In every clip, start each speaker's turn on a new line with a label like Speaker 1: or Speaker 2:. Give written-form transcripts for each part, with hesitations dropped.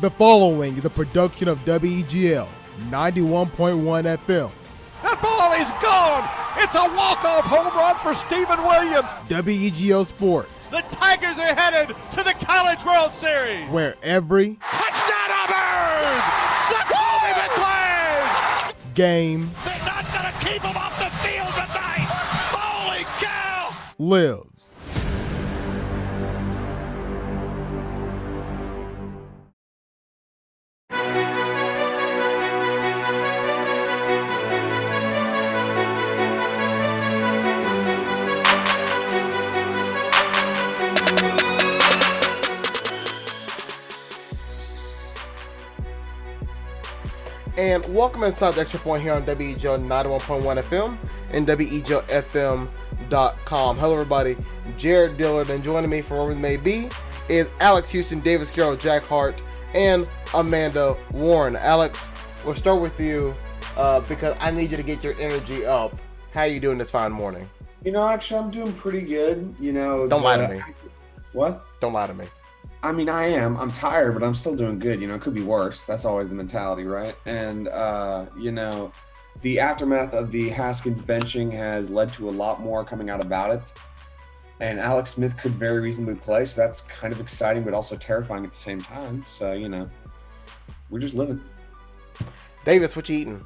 Speaker 1: The following is a production of WEGL 91.1 FM.
Speaker 2: That ball is gone. It's a walk-off home run for Stephen Williams.
Speaker 1: WEGL Sports,
Speaker 2: The Tigers are headed to the College World Series.
Speaker 1: where every
Speaker 2: Touchdown Auburn! Zakoby McClain!
Speaker 1: game
Speaker 2: They're not going to keep him off the field tonight. Holy cow!
Speaker 1: lives. And welcome inside the Extra Point here on WEGL 91.1 FM and WEGLFM.com. Hello, everybody. Jared Dillard, and joining me for wherever it may be is Alex Houston, Davis Carroll, Jack Hart, and Amanda Warren. Alex, we'll start with you because I need you to get your energy up. How are you doing this fine morning?
Speaker 3: You know, actually, I'm doing pretty good. You know,
Speaker 1: Don't lie to me.
Speaker 3: What?
Speaker 1: Don't lie to me.
Speaker 3: I mean, I am. I'm tired, but I'm still doing good. You know, it could be worse. That's always the mentality, right? And, you know, the aftermath of the Haskins benching has led to a lot more coming out about it. And Alex Smith could very reasonably play, so that's kind of exciting, but also terrifying at the same time. So, you know, we're just living.
Speaker 1: Davis, what you eating?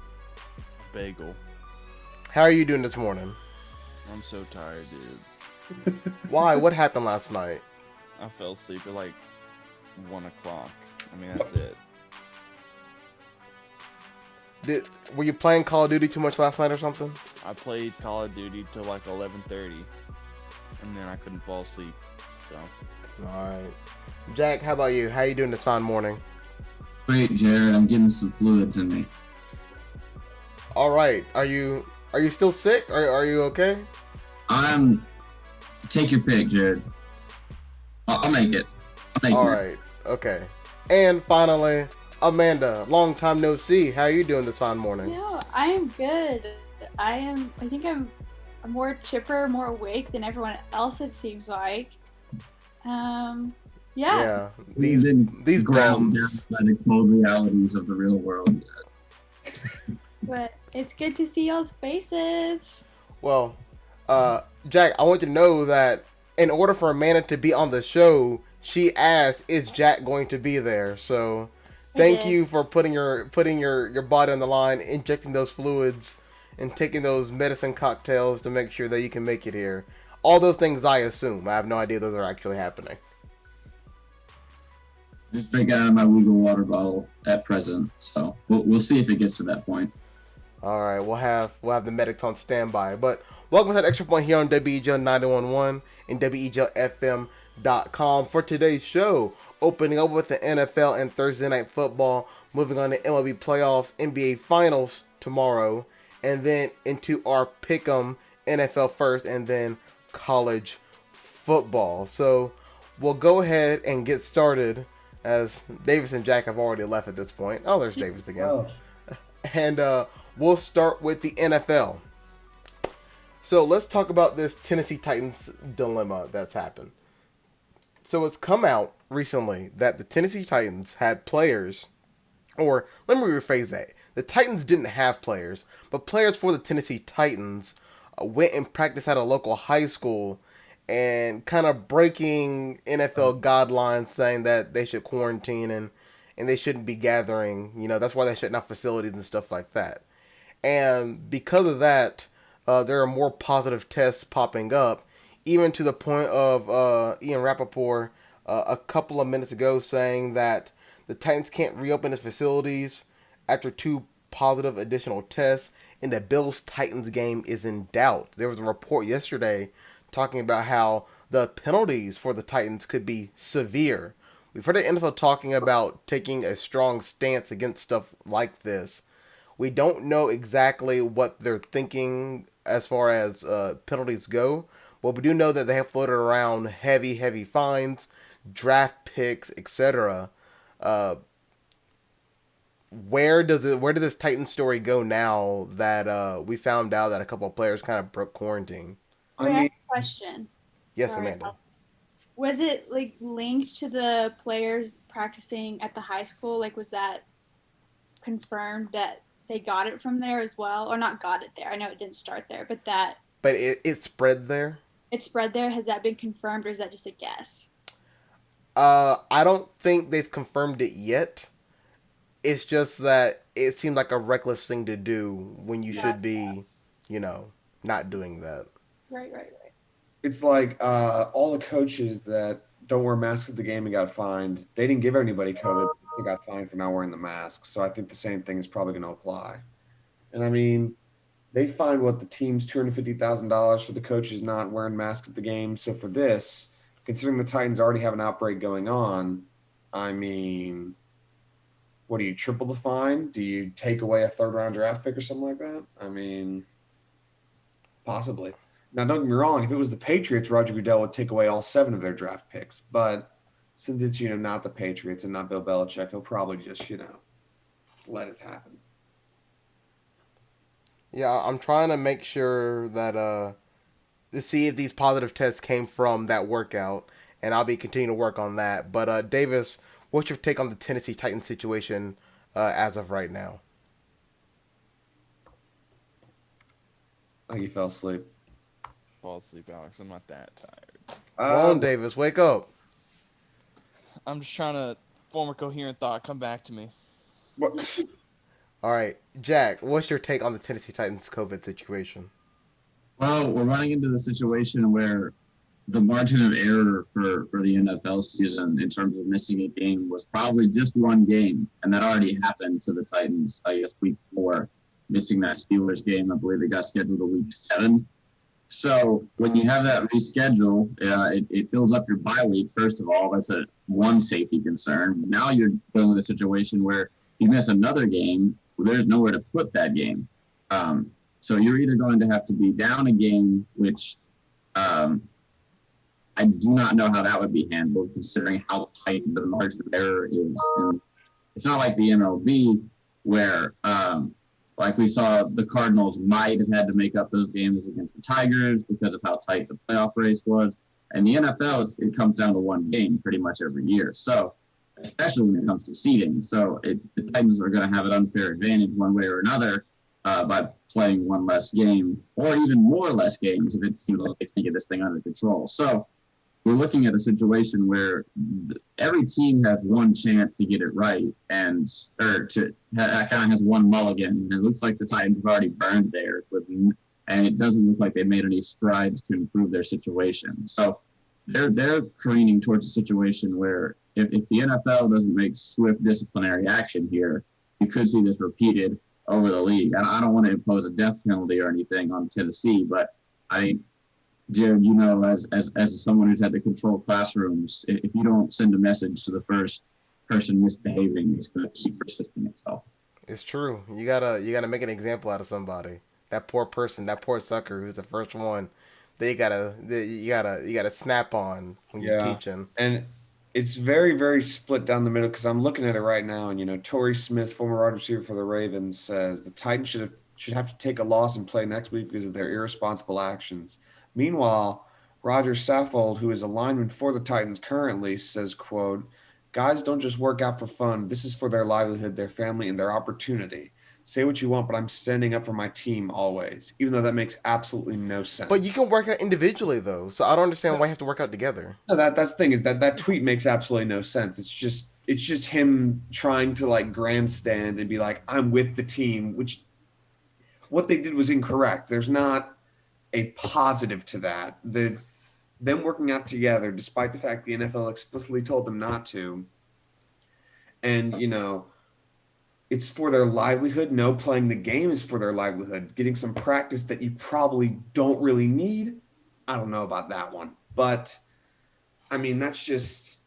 Speaker 4: Bagel.
Speaker 1: How are you doing this morning?
Speaker 4: I'm so tired, dude.
Speaker 1: Why? What happened last night?
Speaker 4: I fell asleep at like 1 o'clock. I mean, that's it.
Speaker 1: Were you playing Call of Duty too much last night or something?
Speaker 4: I played Call of Duty till like 11:30, and then I couldn't fall asleep. So
Speaker 1: All right. Jack, how about you? How you doing this fine morning?
Speaker 5: Great, Jared. I'm getting some fluids in me.
Speaker 1: All right. Are you still sick? Are you okay?
Speaker 5: Take your pick, Jared. I'll make it.
Speaker 1: All right. Okay. And finally, Amanda, long time no see. How are you doing this fine morning?
Speaker 6: No, I am good. I think I'm more chipper, more awake than everyone else, it seems like. Yeah.
Speaker 1: Yeah.
Speaker 5: We've been
Speaker 1: These
Speaker 5: ground
Speaker 1: bombs.
Speaker 5: down by the cold realities of the real world.
Speaker 6: But it's good to see y'all's faces.
Speaker 1: Well, Jack, I want you to know that in order for Amanda to be on the show, she asked, "Is Jack going to be there?" So, thank
Speaker 6: did.
Speaker 1: you for putting your body on the line, injecting those fluids, and taking those medicine cocktails to make sure that you can make it here. All those things, I assume. I have no idea those are actually happening.
Speaker 5: Just drinking out of my legal water bottle at present, so we'll see if it gets to that point.
Speaker 1: All right, we'll have the medics on standby. But welcome to that Extra Point here on WEGL 91.1 and WEGLFM.com for today's show. Opening up with the NFL and Thursday Night Football, moving on to MLB playoffs, NBA Finals tomorrow, and then into our Pick'em NFL first, and then college football. So we'll go ahead and get started, as Davis and Jack have already left at this point. Oh, there's Davis again.
Speaker 3: Oh.
Speaker 1: And we'll start with the NFL. So let's talk about this Tennessee Titans dilemma that's happened. So it's come out recently that the Tennessee Titans had players, or let me rephrase that. The Titans didn't have players, but players for the Tennessee Titans went and practiced at a local high school and kind of breaking NFL guidelines, saying that they should quarantine and they shouldn't be gathering. You know, that's why they shut down facilities and stuff like that. And because of that, there are more positive tests popping up, even to the point of Ian Rappaport a couple of minutes ago saying that the Titans can't reopen its facilities after 2 positive additional tests, and the Bills-Titans game is in doubt. There was a report yesterday talking about how the penalties for the Titans could be severe. We've heard the NFL talking about taking a strong stance against stuff like this. We don't know exactly what they're thinking as far as penalties go, but we do know that they have floated around heavy fines, draft picks, etc. Where did this Titans story go now that we found out that a couple of players kind of broke quarantine?
Speaker 3: I mean,
Speaker 6: Question.
Speaker 1: Yes,
Speaker 6: Sorry,
Speaker 1: Amanda.
Speaker 6: Was it like linked to the players practicing at the high school? Like, was that confirmed that they got it from there as well, or not got it there? I know it didn't start there, but that
Speaker 1: But it spread there.
Speaker 6: it spread there. Has that been confirmed, or is that just a guess?
Speaker 1: I don't think they've confirmed it yet. It's just that it seemed like a reckless thing to do when you should be, not doing that.
Speaker 6: Right, right, right.
Speaker 3: It's like all the coaches that don't wear masks at the game and got fined. They didn't give anybody COVID. They got fined for not wearing the mask. So I think the same thing is probably going to apply. And I mean, they fined the team's $250,000 for the coaches not wearing masks at the game. So for this, considering the Titans already have an outbreak going on, I mean, what do you triple the fine? Do you take away a third-round draft pick or something like that? I mean, possibly. Now, don't get me wrong. If it was the Patriots, Roger Goodell would take away all 7 of their draft picks. But since it's not the Patriots and not Bill Belichick, he'll probably just let it happen.
Speaker 1: Yeah, I'm trying to make sure that to see if these positive tests came from that workout, and I'll be continuing to work on that. But Davis, what's your take on the Tennessee Titans situation as of right now?
Speaker 3: I think he fell asleep.
Speaker 4: Fall asleep, Alex. I'm not that tired.
Speaker 1: Come on, Davis, wake up.
Speaker 4: I'm just trying to form a coherent thought. Come back to me.
Speaker 3: What?
Speaker 1: All right, Jack, what's your take on the Tennessee Titans COVID situation?
Speaker 5: Well, we're running into the situation where the margin of error for the NFL season in terms of missing a game was probably just one game, and that already happened to the Titans, I guess, week 4, missing that Steelers game. I believe it got scheduled to week 7. So when you have that reschedule, it fills up your bye week, first of all. That's one safety concern. Now you're dealing with a situation where you miss another game, there's nowhere to put that game. So you're either going to have to be down a game, which I do not know how that would be handled, considering how tight the margin of error is. And it's not like the MLB where, like we saw, the Cardinals might have had to make up those games against the Tigers because of how tight the playoff race was. And the NFL, it comes down to one game pretty much every year. So, especially when it comes to seeding. So the Titans are going to have an unfair advantage one way or another by playing one less game, or even more less games if it seems like they can get this thing under control. So we're looking at a situation where every team has one chance to get it right, and kind of has one mulligan. And it looks like the Titans have already burned theirs, and it doesn't look like they made any strides to improve their situation. So they're careening towards a situation where if the NFL doesn't make swift disciplinary action here, you could see this repeated over the league. I don't want to impose a death penalty or anything on Tennessee, but I think, Jared, as someone who's had to control classrooms, if you don't send a message to the first person misbehaving, it's going to keep persisting itself.
Speaker 1: It's true. You gotta make an example out of somebody. That poor person, that poor sucker who's the first one. You gotta snap on when you're teaching.
Speaker 3: And it's very, very split down the middle, because I'm looking at it right now, and Torrey Smith, former wide receiver for the Ravens, says the Titans should have to take a loss and play next week because of their irresponsible actions. Meanwhile, Roger Saffold, who is a lineman for the Titans currently, says, quote, "Guys don't just work out for fun. This is for their livelihood, their family, and their opportunity. Say what you want, but I'm standing up for my team always," even though that makes absolutely no sense.
Speaker 1: But you can work out individually, though, so I don't understand why you have to work out together.
Speaker 3: No, that's the thing, is that tweet makes absolutely no sense. It's just him trying to grandstand and be like, "I'm with the team," which what they did was incorrect. There's not a positive to that. Them working out together, despite the fact the NFL explicitly told them not to, and it's for their livelihood. No, playing the game is for their livelihood. Getting some practice that you probably don't really need, I don't know about that one. But, I mean, that's just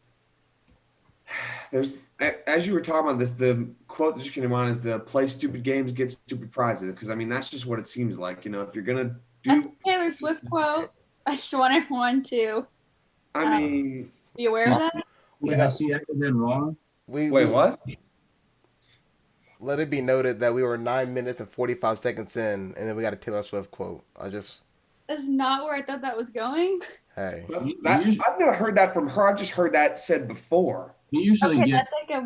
Speaker 3: – as you were talking about this, the quote that just came to mind is the play stupid games, get stupid prizes. Because, I mean, that's just what it seems like. If you're going to do –
Speaker 6: That's a Taylor Swift quote. I just want everyone to
Speaker 3: I mean –
Speaker 6: be aware of that.
Speaker 5: Yeah, see, I did wrong.
Speaker 3: Wait, what?
Speaker 1: Let it be noted that we were 9 minutes and 45 seconds in, and then we got a Taylor Swift quote.
Speaker 6: That's not where I thought that was going.
Speaker 1: Hey,
Speaker 3: I've never heard that from her. I've just heard that said before.
Speaker 5: You usually
Speaker 6: Okay,
Speaker 5: get
Speaker 6: that's like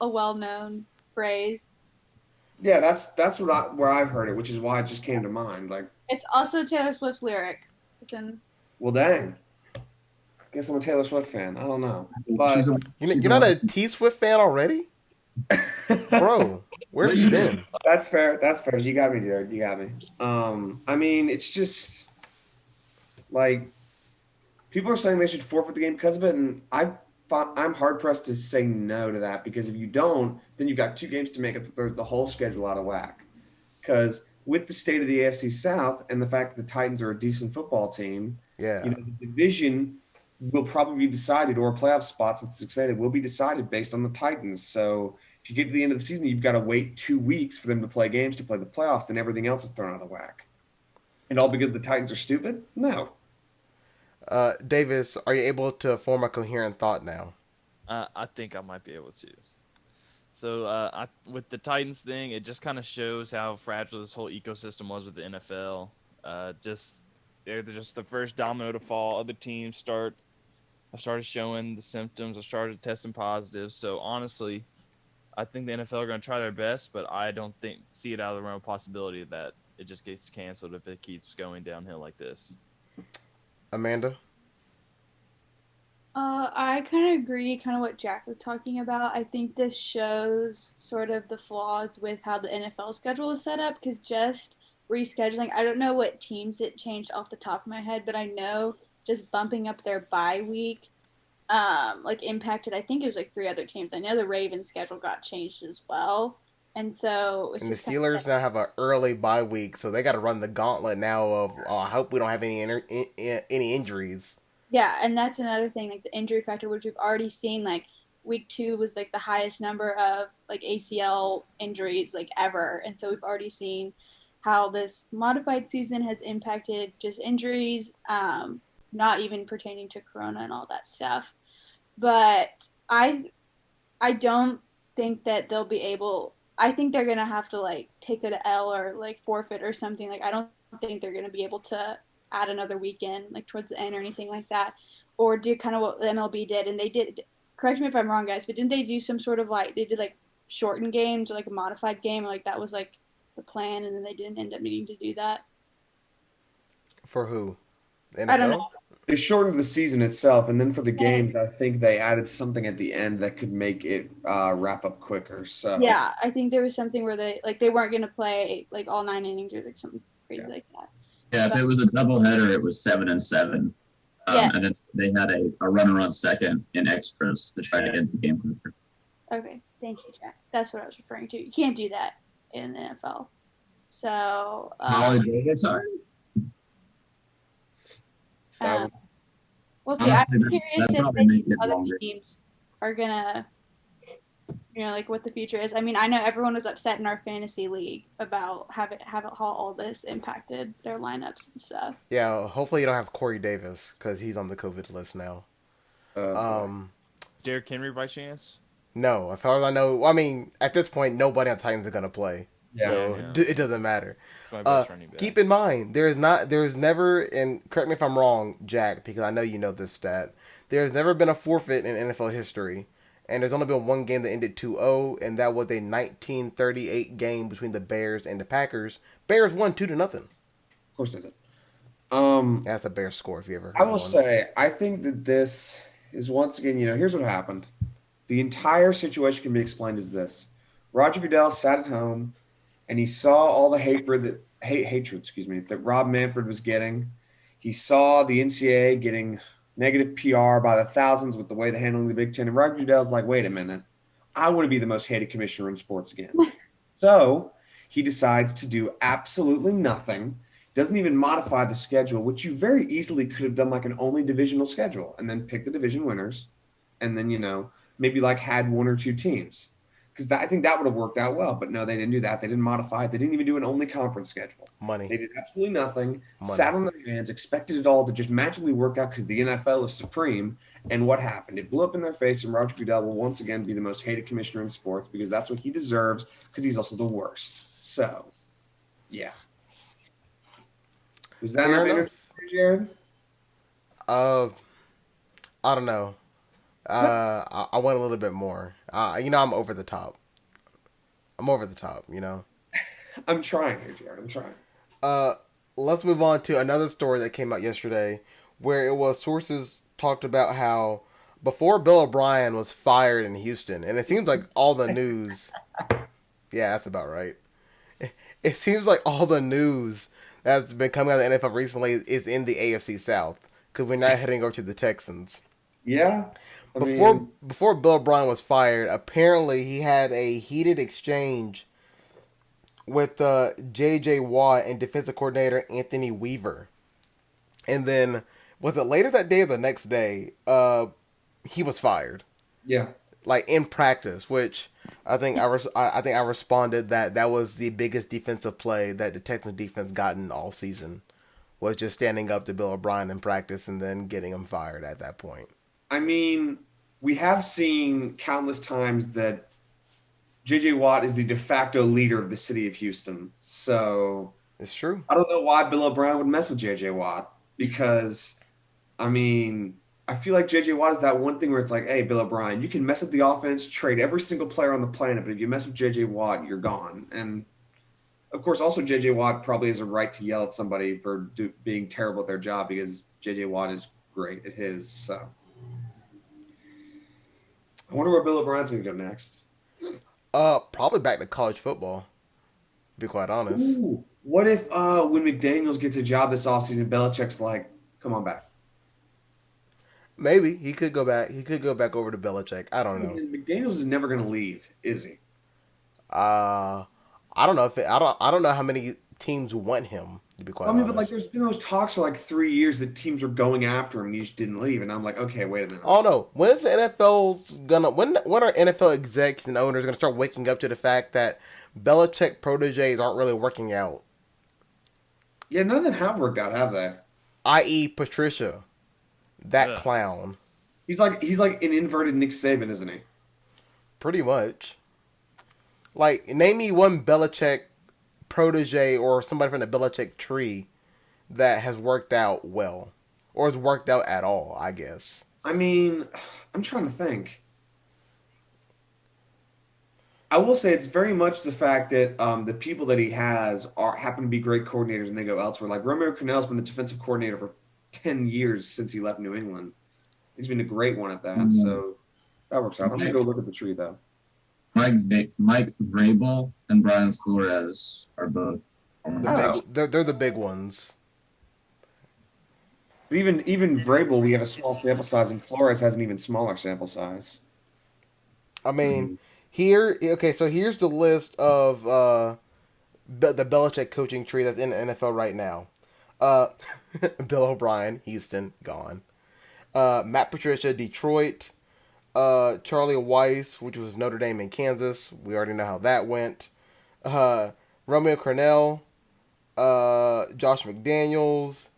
Speaker 6: a well-known phrase.
Speaker 3: Yeah, that's where I've heard it, which is why it just came to mind. Like,
Speaker 6: It's also Taylor Swift's lyric. It's in
Speaker 3: well, dang. Guess I'm a Taylor Swift fan. I don't know,
Speaker 5: she's
Speaker 3: but
Speaker 5: a,
Speaker 1: you're not a T Swift fan already, bro? Where have you been?
Speaker 3: That's fair. That's fair. You got me, Jared. You got me. I mean, it's just like people are saying they should forfeit the game because of it, and I'm hard pressed to say no to that because if you don't, then you've got 2 games to make up the whole schedule out of whack. Because with the state of the AFC South and the fact that the Titans are a decent football team,
Speaker 1: Yeah,
Speaker 3: the division will probably be decided, or a playoff spot since it's expanded will be decided based on the Titans. So if you get to the end of the season, you've got to wait 2 weeks for them to play games to play the playoffs, then everything else is thrown out of whack. And all because the Titans are stupid? No.
Speaker 1: Davis, are you able to form a coherent thought now?
Speaker 4: I think I might be able to. So with the Titans thing, it just kind of shows how fragile this whole ecosystem was with the NFL. They're just the first domino to fall. Other teams started showing the symptoms. I started testing positive. So honestly, I think the NFL are going to try their best, but I don't see it out of the realm of possibility that it just gets canceled if it keeps going downhill like this.
Speaker 1: Amanda?
Speaker 6: I kind of agree, kind of what Jack was talking about. I think this shows sort of the flaws with how the NFL schedule is set up because just rescheduling, I don't know what teams it changed off the top of my head, but I know just bumping up their bye week like impacted, I think it was like 3 other teams. I know the Ravens schedule got changed as well. And so it's
Speaker 1: And the
Speaker 6: just kind of
Speaker 1: Steelers now have an early bye week, so they got to run the gauntlet now of I hope we don't have any injuries.
Speaker 6: yeah, and that's another thing, like the injury factor, which we've already seen. Like week 2 was like the highest number of like ACL injuries like ever, and so we've already seen how this modified season has impacted just injuries, not even pertaining to Corona and all that stuff. But I don't think that they'll be able. I think they're gonna have to like take an L or like forfeit or something. Like I don't think they're gonna be able to add another weekend like towards the end or anything like that, or do kind of what the MLB did. And they did. Correct me if I'm wrong, guys, but didn't they do some sort of like they did like shortened games or like a modified game? Or, like that was like the plan, and then they didn't end up needing to do that.
Speaker 1: For who? NFL?
Speaker 6: I don't know.
Speaker 3: They shortened the season itself, and then for the games, I think they added something at the end that could make it wrap up quicker. So
Speaker 6: Yeah, I think there was something where they weren't gonna play like all 9 innings or like something crazy like that.
Speaker 5: yeah. If it was a doubleheader, it was 7-7,
Speaker 6: Yeah.
Speaker 5: and then they had a runner on second in extras to try to get the game quicker.
Speaker 6: Okay, thank you, Jack. That's what I was referring to. You can't do that in the NFL. So
Speaker 5: Holiday gets hard.
Speaker 6: we'll see.
Speaker 5: Honestly,
Speaker 6: I'm curious
Speaker 5: that'd probably
Speaker 6: if
Speaker 5: make it
Speaker 6: other
Speaker 5: longer.
Speaker 6: teams are gonna, like what the future is. I mean, I know everyone was upset in our fantasy league about how all this impacted their lineups and stuff.
Speaker 1: Yeah, hopefully you don't have Corey Davis because he's on the COVID list now.
Speaker 4: Derrick Henry by chance?
Speaker 1: No, as far as I know, I mean, at this point, nobody on Titans is gonna play, so it doesn't matter.
Speaker 4: My best running back.
Speaker 1: Keep in mind, there's never, and correct me if I'm wrong, Jack, because I know you know this stat. There's never been a forfeit in NFL history, and there's only been one game that ended 2-0, and that was a 1938 game between the Bears and the Packers. Bears won 2-0.
Speaker 3: of course they did.
Speaker 1: That's a Bears score if you ever heard
Speaker 3: I will
Speaker 1: one.
Speaker 3: say, I think that this is once again, here's what happened. The entire situation can be explained as this: Roger Goodell sat at home, and he saw all the hatred that Rob Manfred was getting. He saw the NCAA getting negative PR by the thousands with the way they're handling the Big Ten. And Roger Goodell's like, wait a minute, I want to be the most hated commissioner in sports again. So he decides to do absolutely nothing, doesn't even modify the schedule, which you very easily could have done like an only divisional schedule and then pick the division winners and then, maybe like had 1 or 2 teams. Because I think that would have worked out well. But no, they didn't do that. They didn't modify it. They didn't even do an only conference schedule.
Speaker 1: Money.
Speaker 3: They did absolutely nothing,
Speaker 1: Money.
Speaker 3: sat on their hands, expected it all to just magically work out because the NFL is supreme. And what happened? It blew up in their face, and Roger Goodell will once again be the most hated commissioner in sports because that's what he deserves because he's also the worst. So, yeah. Was that
Speaker 1: Fair
Speaker 3: enough,
Speaker 1: enough.
Speaker 3: Jared?
Speaker 1: Uh, I don't know. I want a little bit more. I'm over the top. I'm over the top.
Speaker 3: I'm trying here, Jared. I'm trying.
Speaker 1: Uh, let's move on to another story that came out yesterday, where it was sources talked about how before Bill O'Brien was fired in Houston, and it seems like all the news. Yeah, that's about right. It seems like all the news that's been coming out of the NFL recently is in the AFC South because we're not heading over to the Texans.
Speaker 3: Yeah.
Speaker 1: Before Bill O'Brien was fired, apparently he had a heated exchange with J.J. Watt and defensive coordinator Anthony Weaver. And then, was it later that day or the next day, he was fired.
Speaker 3: Yeah.
Speaker 1: Like, in practice, which I think I responded that was the biggest defensive play that the Texans defense gotten all season, was just standing up to Bill O'Brien in practice and then getting him fired at that point.
Speaker 3: I mean, we have seen countless times that J.J. Watt is the de facto leader of the city of Houston. So
Speaker 1: It's true.
Speaker 3: I don't know why Bill O'Brien would mess with J.J. Watt because, I mean, I feel like J.J. Watt is that one thing where it's like, hey, Bill O'Brien, you can mess up the offense, trade every single player on the planet, but if you mess with J.J. Watt, you're gone. And, of course, also J.J. Watt probably has a right to yell at somebody for being terrible at their job because J.J. Watt is great at his. So I wonder where Bill O'Brien's going to go next.
Speaker 1: Probably back to college football, to be quite honest.
Speaker 3: Ooh, what if when McDaniels gets a job this offseason, Belichick's like, come on back?
Speaker 1: Maybe he could go back. He could go back over to Belichick. I don't know.
Speaker 3: McDaniels is never going to leave, is he?
Speaker 1: I don't know I don't know how many teams want him, to be quite honest.
Speaker 3: But like, there's been those talks for like 3 years that teams were going after him, and he just didn't leave. And I'm like, okay, wait a minute.
Speaker 1: Oh no! When is the NFL's gonna? When are NFL execs and owners gonna start waking up to the fact that Belichick proteges aren't really working out?
Speaker 3: Yeah, none of them have worked out, have they?
Speaker 1: I.e., Patricia, that
Speaker 4: Ugh.
Speaker 1: clown.
Speaker 3: He's like an inverted Nick Saban, isn't he?
Speaker 1: Pretty much. Like, name me one Belichick protege or somebody from the Belichick tree that has worked out well, or has worked out at all, I guess.
Speaker 3: I mean, I'm trying to think. I will say it's very much the fact that the people that he has happen to be great coordinators and they go elsewhere. Like Romeo Crennel's been the defensive coordinator for 10 years since he left New England. He's been a great one at that, so that works out. I'm going to go look at the tree, though.
Speaker 5: Mike Vrabel and Brian Flores are both.
Speaker 1: They're the big ones.
Speaker 3: But even Vrabel, we have a small sample size, and Flores has an even smaller sample size.
Speaker 1: I mean, so here's the list of the Belichick coaching tree that's in the NFL right now. Bill O'Brien, Houston, gone. Matt Patricia, Detroit. Charlie Weiss, which was Notre Dame and Kansas. We already know how that went. Romeo Crennel. Josh McDaniels.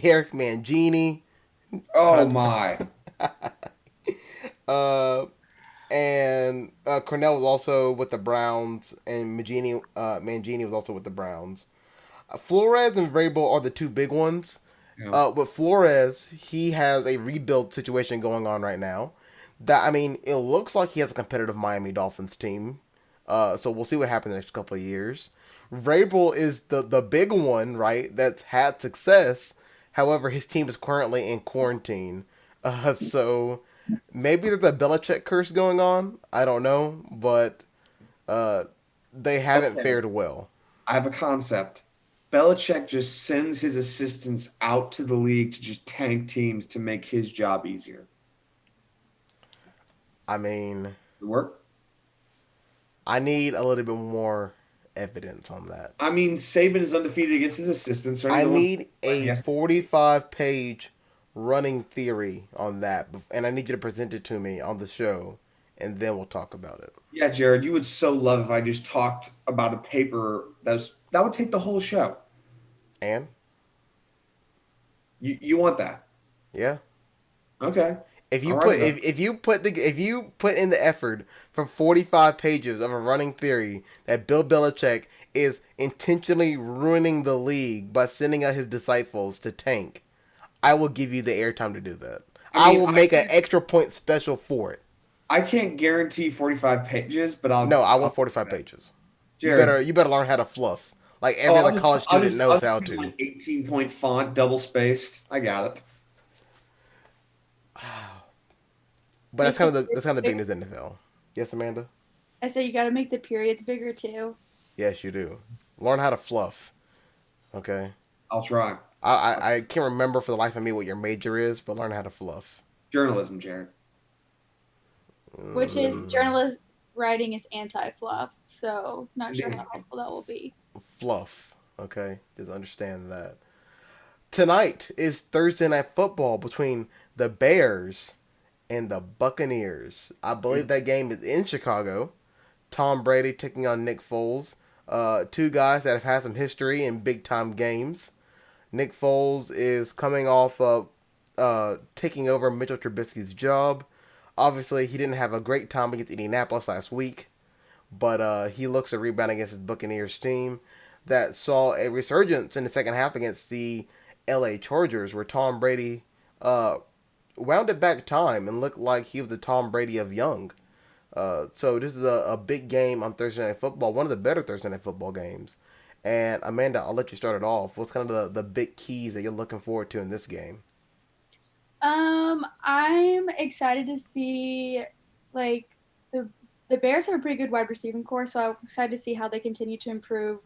Speaker 1: Eric Mangini.
Speaker 3: Oh, my.
Speaker 1: And Crennel was also with the Browns, and Mangini was also with the Browns. Flores and Vrabel are the two big ones.
Speaker 3: Yeah.
Speaker 1: With Flores, he has a rebuild situation going on right now. It looks like he has a competitive Miami Dolphins team. So we'll see what happens in the next couple of years. Vrabel is the big one, right, that's had success. However, his team is currently in quarantine. So maybe there's a Belichick curse going on. I don't know, but they haven't fared well.
Speaker 3: I have a concept. Belichick just sends his assistants out to the league to just tank teams to make his job easier.
Speaker 1: I mean,
Speaker 3: Does it work?
Speaker 1: I need a little bit more evidence on that.
Speaker 3: I mean, Saban is undefeated against his assistants.
Speaker 1: I need a 45-page running theory on that, and I need you to present it to me on the show, and then we'll talk about it.
Speaker 3: Yeah, Jared, you would so love if I just talked about a paper that would take the whole show.
Speaker 1: And?
Speaker 3: You want that?
Speaker 1: Yeah.
Speaker 3: Okay.
Speaker 1: If you
Speaker 3: All
Speaker 1: put
Speaker 3: right, then.
Speaker 1: if you put in the effort for 45 pages of a running theory that Bill Belichick is intentionally ruining the league by sending out his disciples to tank, I will give you the airtime to do that.
Speaker 3: I
Speaker 1: I
Speaker 3: mean,
Speaker 1: will make an extra point special for it.
Speaker 3: I can't guarantee 45 pages, but
Speaker 1: No, I
Speaker 3: I'll
Speaker 1: want 45 pages.
Speaker 3: Jared.
Speaker 1: You better learn how to fluff. Like
Speaker 3: Oh,
Speaker 1: every other college student knows
Speaker 3: I'll
Speaker 1: how
Speaker 3: just do,
Speaker 1: to.
Speaker 3: like 18-point font, double spaced. I got it.
Speaker 1: But that's kind of the big news in the NFL. Yes, Amanda.
Speaker 6: I said you got to make the periods bigger too.
Speaker 1: Yes, you do. Learn how to fluff. Okay.
Speaker 3: I'll try.
Speaker 1: I can't remember for the life of me what your major is, but learn how to fluff.
Speaker 3: Journalism, Jared.
Speaker 6: Which is journalist writing is anti-fluff, so not sure how helpful that will be.
Speaker 1: Fluff. Okay, just understand that. Tonight is Thursday Night Football between the Bears and the Buccaneers. I believe that game is in Chicago. Tom Brady taking on Nick Foles. Two guys that have had some history in big-time games. Nick Foles is coming off of taking over Mitchell Trubisky's job. Obviously, he didn't have a great time against Indianapolis last week, but he looks to rebound against his Buccaneers team that saw a resurgence in the second half against the LA Chargers, where Tom Brady wound it back time and looked like he was the Tom Brady of young. So this is a big game on Thursday Night Football, one of the better Thursday Night Football games. And Amanda, I'll let you start it off. What's kind of the big keys that you're looking forward to in this game?
Speaker 6: I'm excited to see, like, the Bears have a pretty good wide receiving core, so I'm excited to see how they continue to improve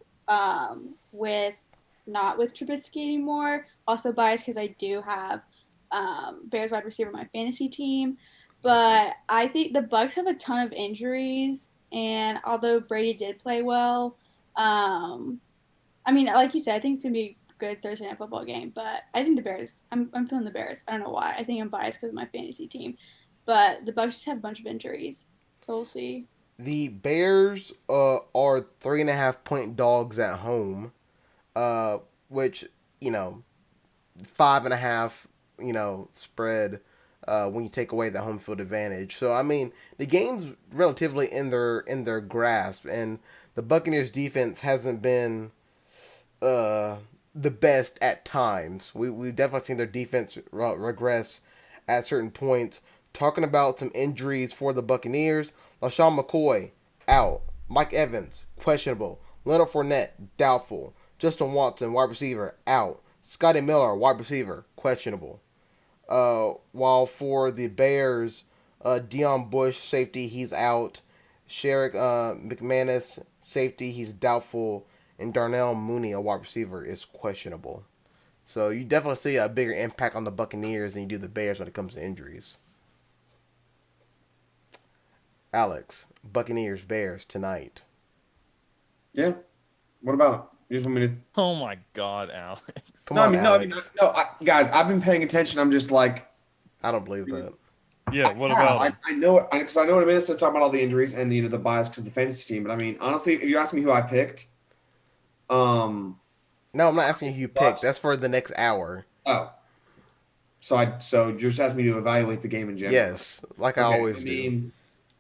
Speaker 6: with not with Trubisky anymore. Also biased because I do have Bears wide receiver on my fantasy team, but I think the Bucs have a ton of injuries, and although Brady did play well, I mean, like you said, I think it's gonna be good Thursday Night Football game, but I think the Bears. I'm feeling the Bears. I don't know why. I think I'm biased because of my fantasy team, but the Bucs just have a bunch of injuries, so we'll see.
Speaker 1: The Bears are 3.5 point dogs at home, which 5.5 spread when you take away the home field advantage. So I mean the game's relatively in their grasp, and the Buccaneers defense hasn't been the best at times. We've definitely seen their defense regress at certain points. Talking about some injuries for the Buccaneers, LaShawn McCoy, out. Mike Evans, questionable. Leonard Fournette, doubtful. Justin Watson, wide receiver, out. Scotty Miller, wide receiver, questionable. While for the Bears, Deion Bush, safety, he's out. Sherrick McManus, safety, he's doubtful. And Darnell Mooney, a wide receiver, is questionable. So you definitely see a bigger impact on the Buccaneers than you do the Bears when it comes to injuries. Alex, Buccaneers, Bears tonight.
Speaker 3: Yeah. What about it? You just want me to?
Speaker 4: Oh my God, Alex.
Speaker 1: Come on, Alex.
Speaker 3: Guys, I've been paying attention. I'm just like,
Speaker 1: I don't believe that.
Speaker 4: Yeah, what
Speaker 3: how?
Speaker 4: about him?
Speaker 3: I know it because I know what it is to talk about all the injuries and the bias because of the fantasy team. But I mean, honestly, if you ask me who I picked,
Speaker 1: No, I'm not asking you who you picked.
Speaker 3: Bucs.
Speaker 1: That's for the next hour.
Speaker 3: oh, so you're just asking me to evaluate the game in general.
Speaker 1: Yes, like I always do.
Speaker 3: mean,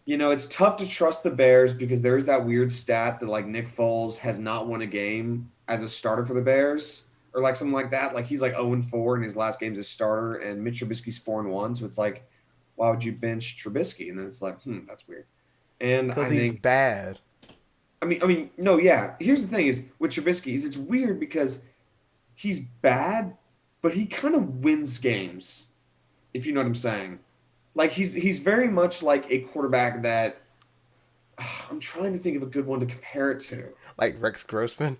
Speaker 3: it's tough to trust the Bears because there is that weird stat that like Nick Foles has not won a game as a starter for the Bears or like something like that. Like he's like 0-4 in his last games as starter, and Mitch Trubisky's 4-1. So it's like, why would you bench Trubisky? And then it's like, that's weird. And
Speaker 1: Because
Speaker 3: I
Speaker 1: he's
Speaker 3: think,
Speaker 1: bad.
Speaker 3: no, yeah. Here's the thing: is with Trubisky is it's weird because he's bad, but he kind of wins games, if you know what I'm saying. Like he's very much like a quarterback that I'm trying to think of a good one to compare it to.
Speaker 1: Like Rex Grossman.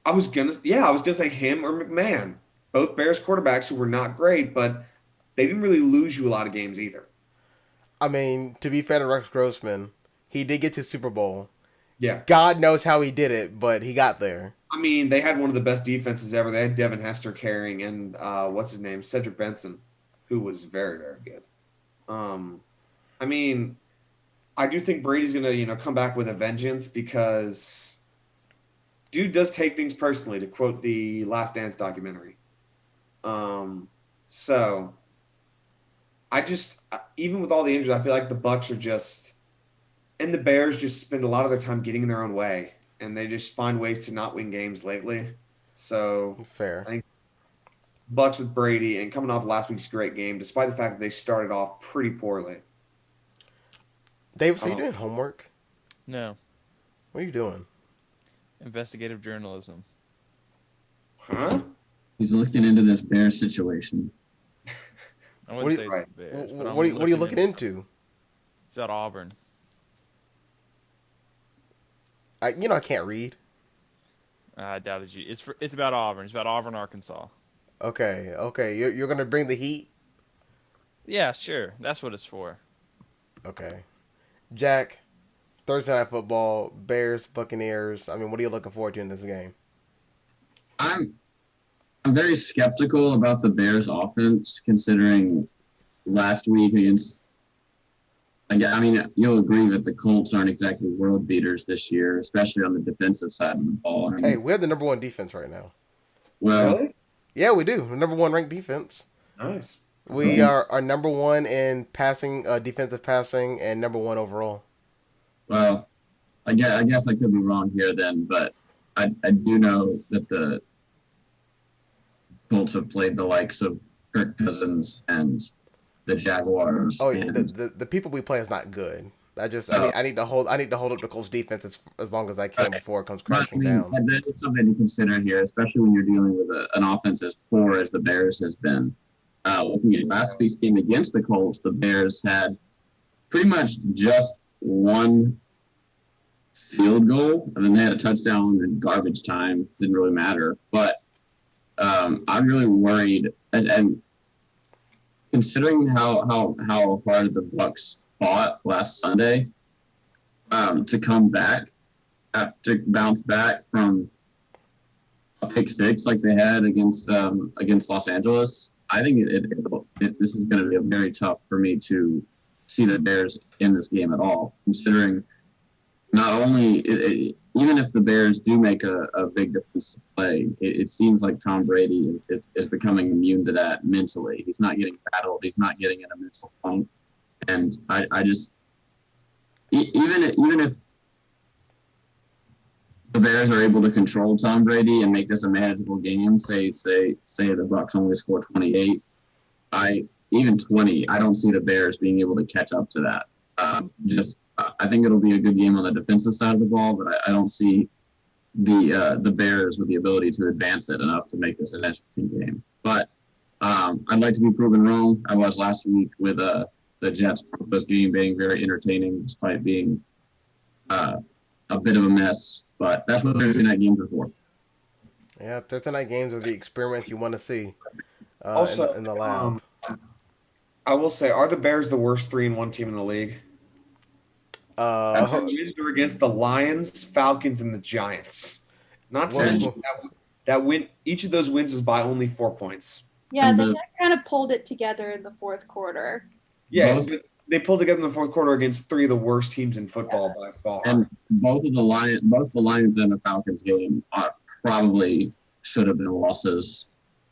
Speaker 3: I was gonna say him or McMahon, both Bears quarterbacks who were not great, but they didn't really lose you a lot of games either.
Speaker 1: I mean, to be fair to Rex Grossman, he did get to Super Bowl.
Speaker 3: Yeah,
Speaker 1: God knows how he did it, but he got there.
Speaker 3: I mean they had one of the best defenses ever. They had Devin Hester carrying and what's his name, Cedric Benson, who was very very good. I mean, I do think Brady's gonna come back with a vengeance because dude does take things personally, to quote the Last Dance documentary. So I just, even with all the injuries, I feel like the Bucs are just, and the Bears just spend a lot of their time getting in their own way, and they just find ways to not win games lately. So
Speaker 1: Fair.
Speaker 3: I think Bucks with Brady, and coming off last week's great game, despite the fact that they started off pretty poorly.
Speaker 1: Davis, are you doing homework?
Speaker 4: No,
Speaker 1: What are you doing?
Speaker 4: investigative journalism.
Speaker 3: Huh?
Speaker 5: He's looking into this Bears situation.
Speaker 4: I
Speaker 1: What
Speaker 4: wouldn't
Speaker 1: do
Speaker 4: say
Speaker 1: you-
Speaker 4: it's the Bears, but I'm
Speaker 1: What are you looking into?
Speaker 4: It's about Auburn.
Speaker 1: I can't read.
Speaker 4: I doubted you. It's about Auburn. It's about Auburn, Arkansas.
Speaker 1: Okay. You're gonna bring the heat.
Speaker 4: Yeah, sure. That's what it's for.
Speaker 1: Okay, Jack. Thursday night football, Bears, Buccaneers. I mean, what are you looking forward to in this game?
Speaker 5: I'm very skeptical about the Bears offense considering last week against. I mean, you'll agree that the Colts aren't exactly world beaters this year, especially on the defensive side of the ball. I mean,
Speaker 1: Hey, we have the number one defense right now.
Speaker 5: well,
Speaker 3: Really?
Speaker 1: Yeah, we do. Number one ranked defense.
Speaker 3: Nice.
Speaker 1: We are number one in passing, defensive passing, and number one overall.
Speaker 5: well, I guess I could be wrong here then, but I do know that the Colts have played the likes of Kirk Cousins and the Jaguars.
Speaker 1: Oh, yeah,
Speaker 5: and
Speaker 1: the people we play is not good.
Speaker 5: So-
Speaker 1: I need to hold up the Colts defense as long as I can before it comes
Speaker 5: But,
Speaker 1: crashing down.
Speaker 5: that is something to consider here, especially when you're dealing with an offense as poor as the Bears has been. Looking at last week's game against the Colts, the Bears had pretty much just one field goal, and then they had a touchdown in garbage time. Didn't really matter. But I'm really worried, and considering how hard the Bucks fought last Sunday, to come back, to bounce back from a pick six like they had against Los Angeles, I think this is going to be very tough for me to see the Bears in this game at all. Considering not only even if the Bears do make a big defensive play, it seems like Tom Brady is becoming immune to that mentally. He's not getting battled. He's not getting in a mental funk, and I just even if the Bears are able to control Tom Brady and make this a manageable game, say the Bucks only score 28, even 20, I don't see the Bears being able to catch up to that. I think it'll be a good game on the defensive side of the ball, but I don't see the Bears with the ability to advance it enough to make this an interesting game. But I'd like to be proven wrong. I was last week with the Jets Broncos game being very entertaining, despite being a bit of a mess. But that's what Thursday night games are for.
Speaker 1: Yeah, Thursday night games are the experiments you want to see
Speaker 3: Also,
Speaker 1: in the lab.
Speaker 3: I will say, are the Bears the worst 3-1 team in the league? Their wins are against the Lions, Falcons, and the Giants. Not to
Speaker 1: Whoa.
Speaker 3: mention that win. Each of those wins was by only 4 points.
Speaker 6: Yeah,
Speaker 5: And
Speaker 6: they
Speaker 5: the-
Speaker 6: just kind of pulled it together in the fourth quarter.
Speaker 3: Yeah,
Speaker 5: Both-
Speaker 3: but they pulled together in the fourth quarter against 3 of the worst teams in football by far.
Speaker 5: And both the Lions and the Falcons game probably should have been losses,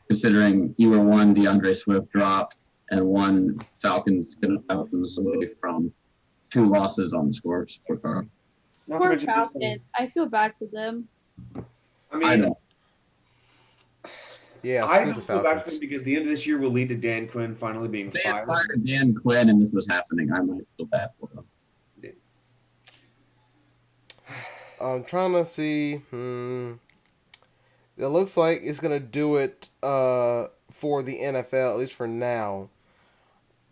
Speaker 5: considering either one DeAndre Swift dropped and one Falcons away from 2 losses on the scorecard.
Speaker 3: Not to
Speaker 6: Poor
Speaker 3: mention this
Speaker 6: Falcons.
Speaker 3: one.
Speaker 6: I feel bad for them.
Speaker 3: I
Speaker 5: I
Speaker 3: mean,
Speaker 5: don't.
Speaker 1: Yeah,
Speaker 3: I
Speaker 1: screw
Speaker 3: don't
Speaker 1: the
Speaker 3: feel bad for
Speaker 1: Falcons.
Speaker 3: them because the end of this year will lead to Dan Quinn finally being
Speaker 5: If they had
Speaker 3: fired.
Speaker 5: fired Dan Quinn and this was happening, I might feel bad for them.
Speaker 1: I'm trying to see. It looks like it's gonna do it for the NFL, at least for now.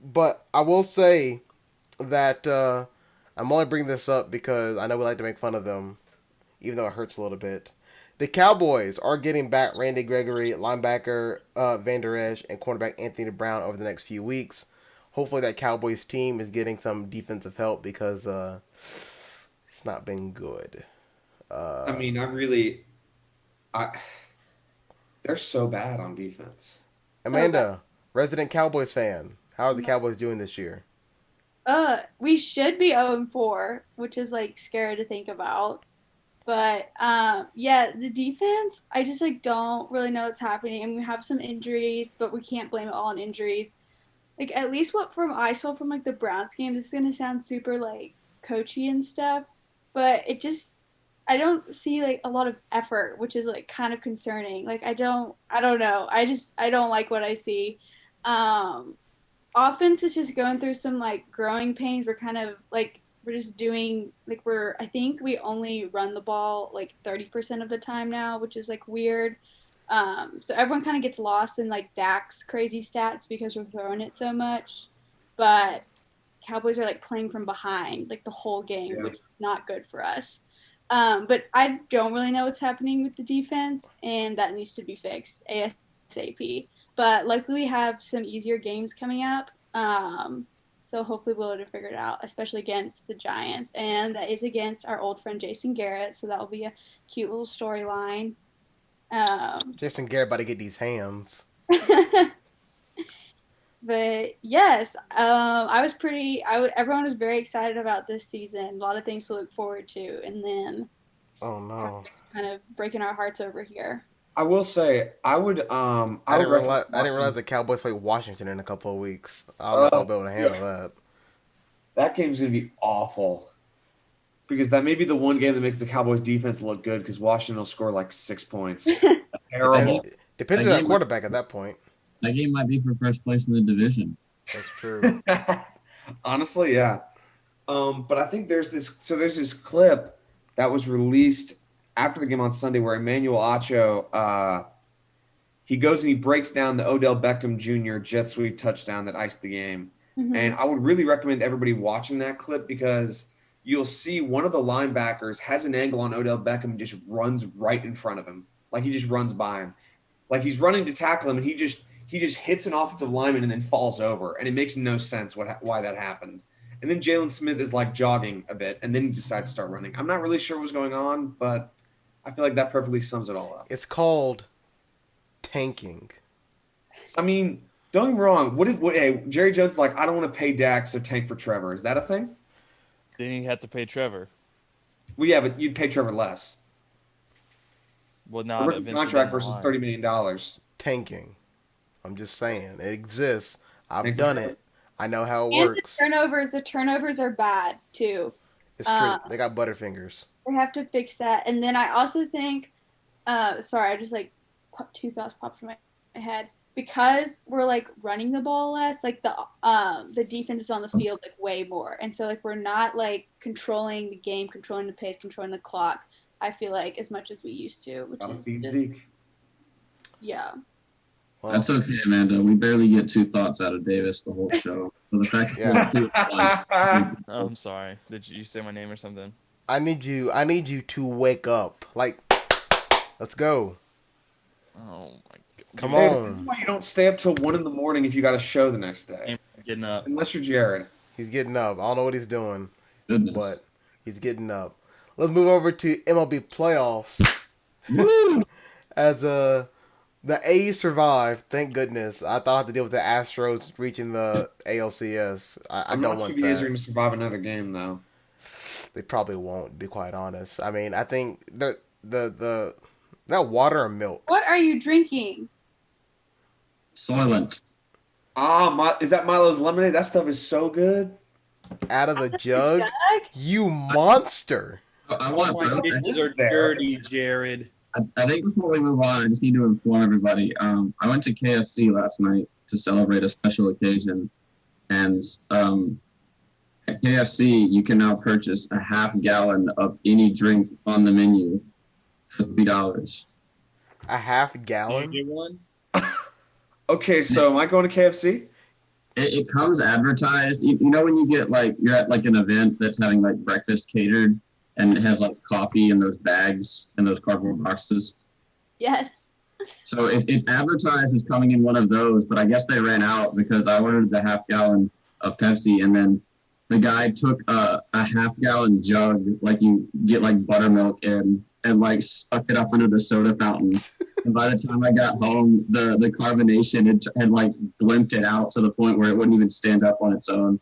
Speaker 1: But I will say that I'm only bringing this up because I know we like to make fun of them, even though it hurts a little bit. The Cowboys are getting back Randy Gregory, linebacker Van Der Esch, and cornerback Anthony Brown over the next few weeks. Hopefully that Cowboys team is getting some defensive help because it's not been good.
Speaker 3: I mean, they're so bad on defense.
Speaker 1: Amanda, resident Cowboys fan, how are the Cowboys doing this year?
Speaker 6: We should be 0-4, which is like scary to think about. But yeah, the defense, I just like don't really know what's happening. And we have some injuries, but we can't blame it all on injuries. Like at least what from I saw from like the Browns game, this is gonna sound super like coachy and stuff, but it just I don't see like a lot of effort, which is like kind of concerning. Like I don't know. I don't like what I see. Um, Offense is just going through some like growing pains. We're kind of like we're just doing like I think we only run the ball like 30% of the time now, which is like weird. So everyone kind of gets lost in like Dak's crazy stats because we're throwing it so much. But Cowboys are like playing from behind like the whole game,
Speaker 3: Yeah.
Speaker 6: which is not good for us. But I don't really know what's happening with the defense, and that needs to be fixed ASAP. But luckily, we have some easier games coming up. So hopefully we'll be able to figure it out, especially against the Giants. And that is against our old friend Jason Garrett, so that will be a cute little storyline.
Speaker 1: Jason Garrett about to get these hands.
Speaker 6: But yes, everyone was very excited about this season. A lot of things to look forward to, and then
Speaker 1: Oh no.
Speaker 6: kind of breaking our hearts over here.
Speaker 3: I will say I would
Speaker 1: I didn't realize the Cowboys play Washington in a couple of weeks. I don't know if I'll be able to handle that.
Speaker 3: that game's gonna be awful because that may be the one game that makes the Cowboys defense look good because Washington will score like 6 points. Terrible.
Speaker 1: Depends on that quarterback at that point.
Speaker 5: That game might be for first place in the division.
Speaker 1: That's true.
Speaker 3: Honestly, yeah. But I think there's this clip that was released after the game on Sunday where Emmanuel Acho he goes and he breaks down the Odell Beckham Jr. jet sweep touchdown that iced the game.
Speaker 6: Mhm.
Speaker 3: And I would really recommend everybody watching that clip because you'll see one of the linebackers has an angle on Odell Beckham and just runs right in front of him. Like he just runs by him. Like he's running to tackle him and he just hits an offensive lineman and then falls over. And it makes no sense why that happened. And then Jalen Smith is like jogging a bit and then he decides to start running. I'm not really sure what's going on, but I feel like that perfectly sums it all up.
Speaker 1: It's called tanking.
Speaker 3: I mean, don't get me wrong. Hey, Jerry Jones is like, I don't want to pay Dak, so tank for Trevor. Is that a thing?
Speaker 4: Then you have to pay Trevor.
Speaker 3: Well, yeah, but you'd pay Trevor less.
Speaker 4: Well,
Speaker 3: A
Speaker 4: not
Speaker 3: rookie
Speaker 4: eventually
Speaker 3: contract
Speaker 4: down the
Speaker 3: versus
Speaker 4: line.
Speaker 3: $30 million.
Speaker 1: Tanking. I'm just saying. It exists. I've
Speaker 3: Tank
Speaker 1: done
Speaker 3: for
Speaker 1: it. I know how it
Speaker 6: And
Speaker 1: works.
Speaker 6: the turnovers are bad too.
Speaker 1: It's true. They got butterfingers.
Speaker 6: They have to fix that. And then I also think, sorry, I just like two thoughts popped in my head. Because we're like running the ball less, like the defense is on the field like way more, and so like we're not like controlling the game, controlling the pace, controlling the clock. I feel like as much as we used to, which
Speaker 3: Gotta
Speaker 6: is
Speaker 3: feed
Speaker 6: just,
Speaker 3: Zeke.
Speaker 6: yeah.
Speaker 1: Well,
Speaker 5: That's okay, Amanda. We barely get two thoughts out of Davis the whole show. So the fact that
Speaker 1: Yeah.
Speaker 5: two like,
Speaker 4: Oh, I'm sorry. Did you say my name or something?
Speaker 1: I need you to wake up. Like, let's go.
Speaker 4: Oh my god.
Speaker 1: Come
Speaker 3: Davis, this is
Speaker 1: on.
Speaker 3: why you don't stay up till 1 a.m. if you got a show the next day.
Speaker 4: I'm getting up.
Speaker 3: Unless you're Jared.
Speaker 1: He's getting up. I don't know what he's doing,
Speaker 5: goodness.
Speaker 1: but he's getting up. Let's move over to MLB playoffs.
Speaker 5: Woo!
Speaker 1: As the A's survived, thank goodness. I thought I had to deal with the Astros reaching the ALCS. I
Speaker 3: I'm
Speaker 1: don't
Speaker 3: not sure
Speaker 1: want
Speaker 3: the A's are going
Speaker 1: that.
Speaker 3: to survive another game, though.
Speaker 1: They probably won't, to be quite honest. I mean, I think that that water and milk.
Speaker 6: What are you drinking?
Speaker 5: Soylent.
Speaker 3: Is that Milo's lemonade? That stuff is so good.
Speaker 1: Out of the jug?
Speaker 6: Doug?
Speaker 1: You monster.
Speaker 5: I want
Speaker 2: My
Speaker 5: both.
Speaker 2: dishes are
Speaker 3: there.
Speaker 2: dirty, Jared.
Speaker 5: I think before we move on, I just need to inform everybody. I went to KFC last night to celebrate a special occasion, and at KFC you can now purchase a half gallon of any drink on the menu for $3.
Speaker 1: A half
Speaker 2: Did you
Speaker 1: gallon?
Speaker 2: get one?
Speaker 3: Okay, so am I going to KFC?
Speaker 5: It comes advertised. You know when you get like you're at like an event that's having like breakfast catered and it has like coffee in those bags and those cardboard boxes.
Speaker 6: Yes.
Speaker 5: So it's advertised as coming in one of those, but I guess they ran out because I ordered the half gallon of Pepsi and then the guy took a half gallon jug like you get like buttermilk in and like stuck it up into the soda fountain. And by the time I got home, the carbonation had like blimped it out to the point where it wouldn't even stand up on its own.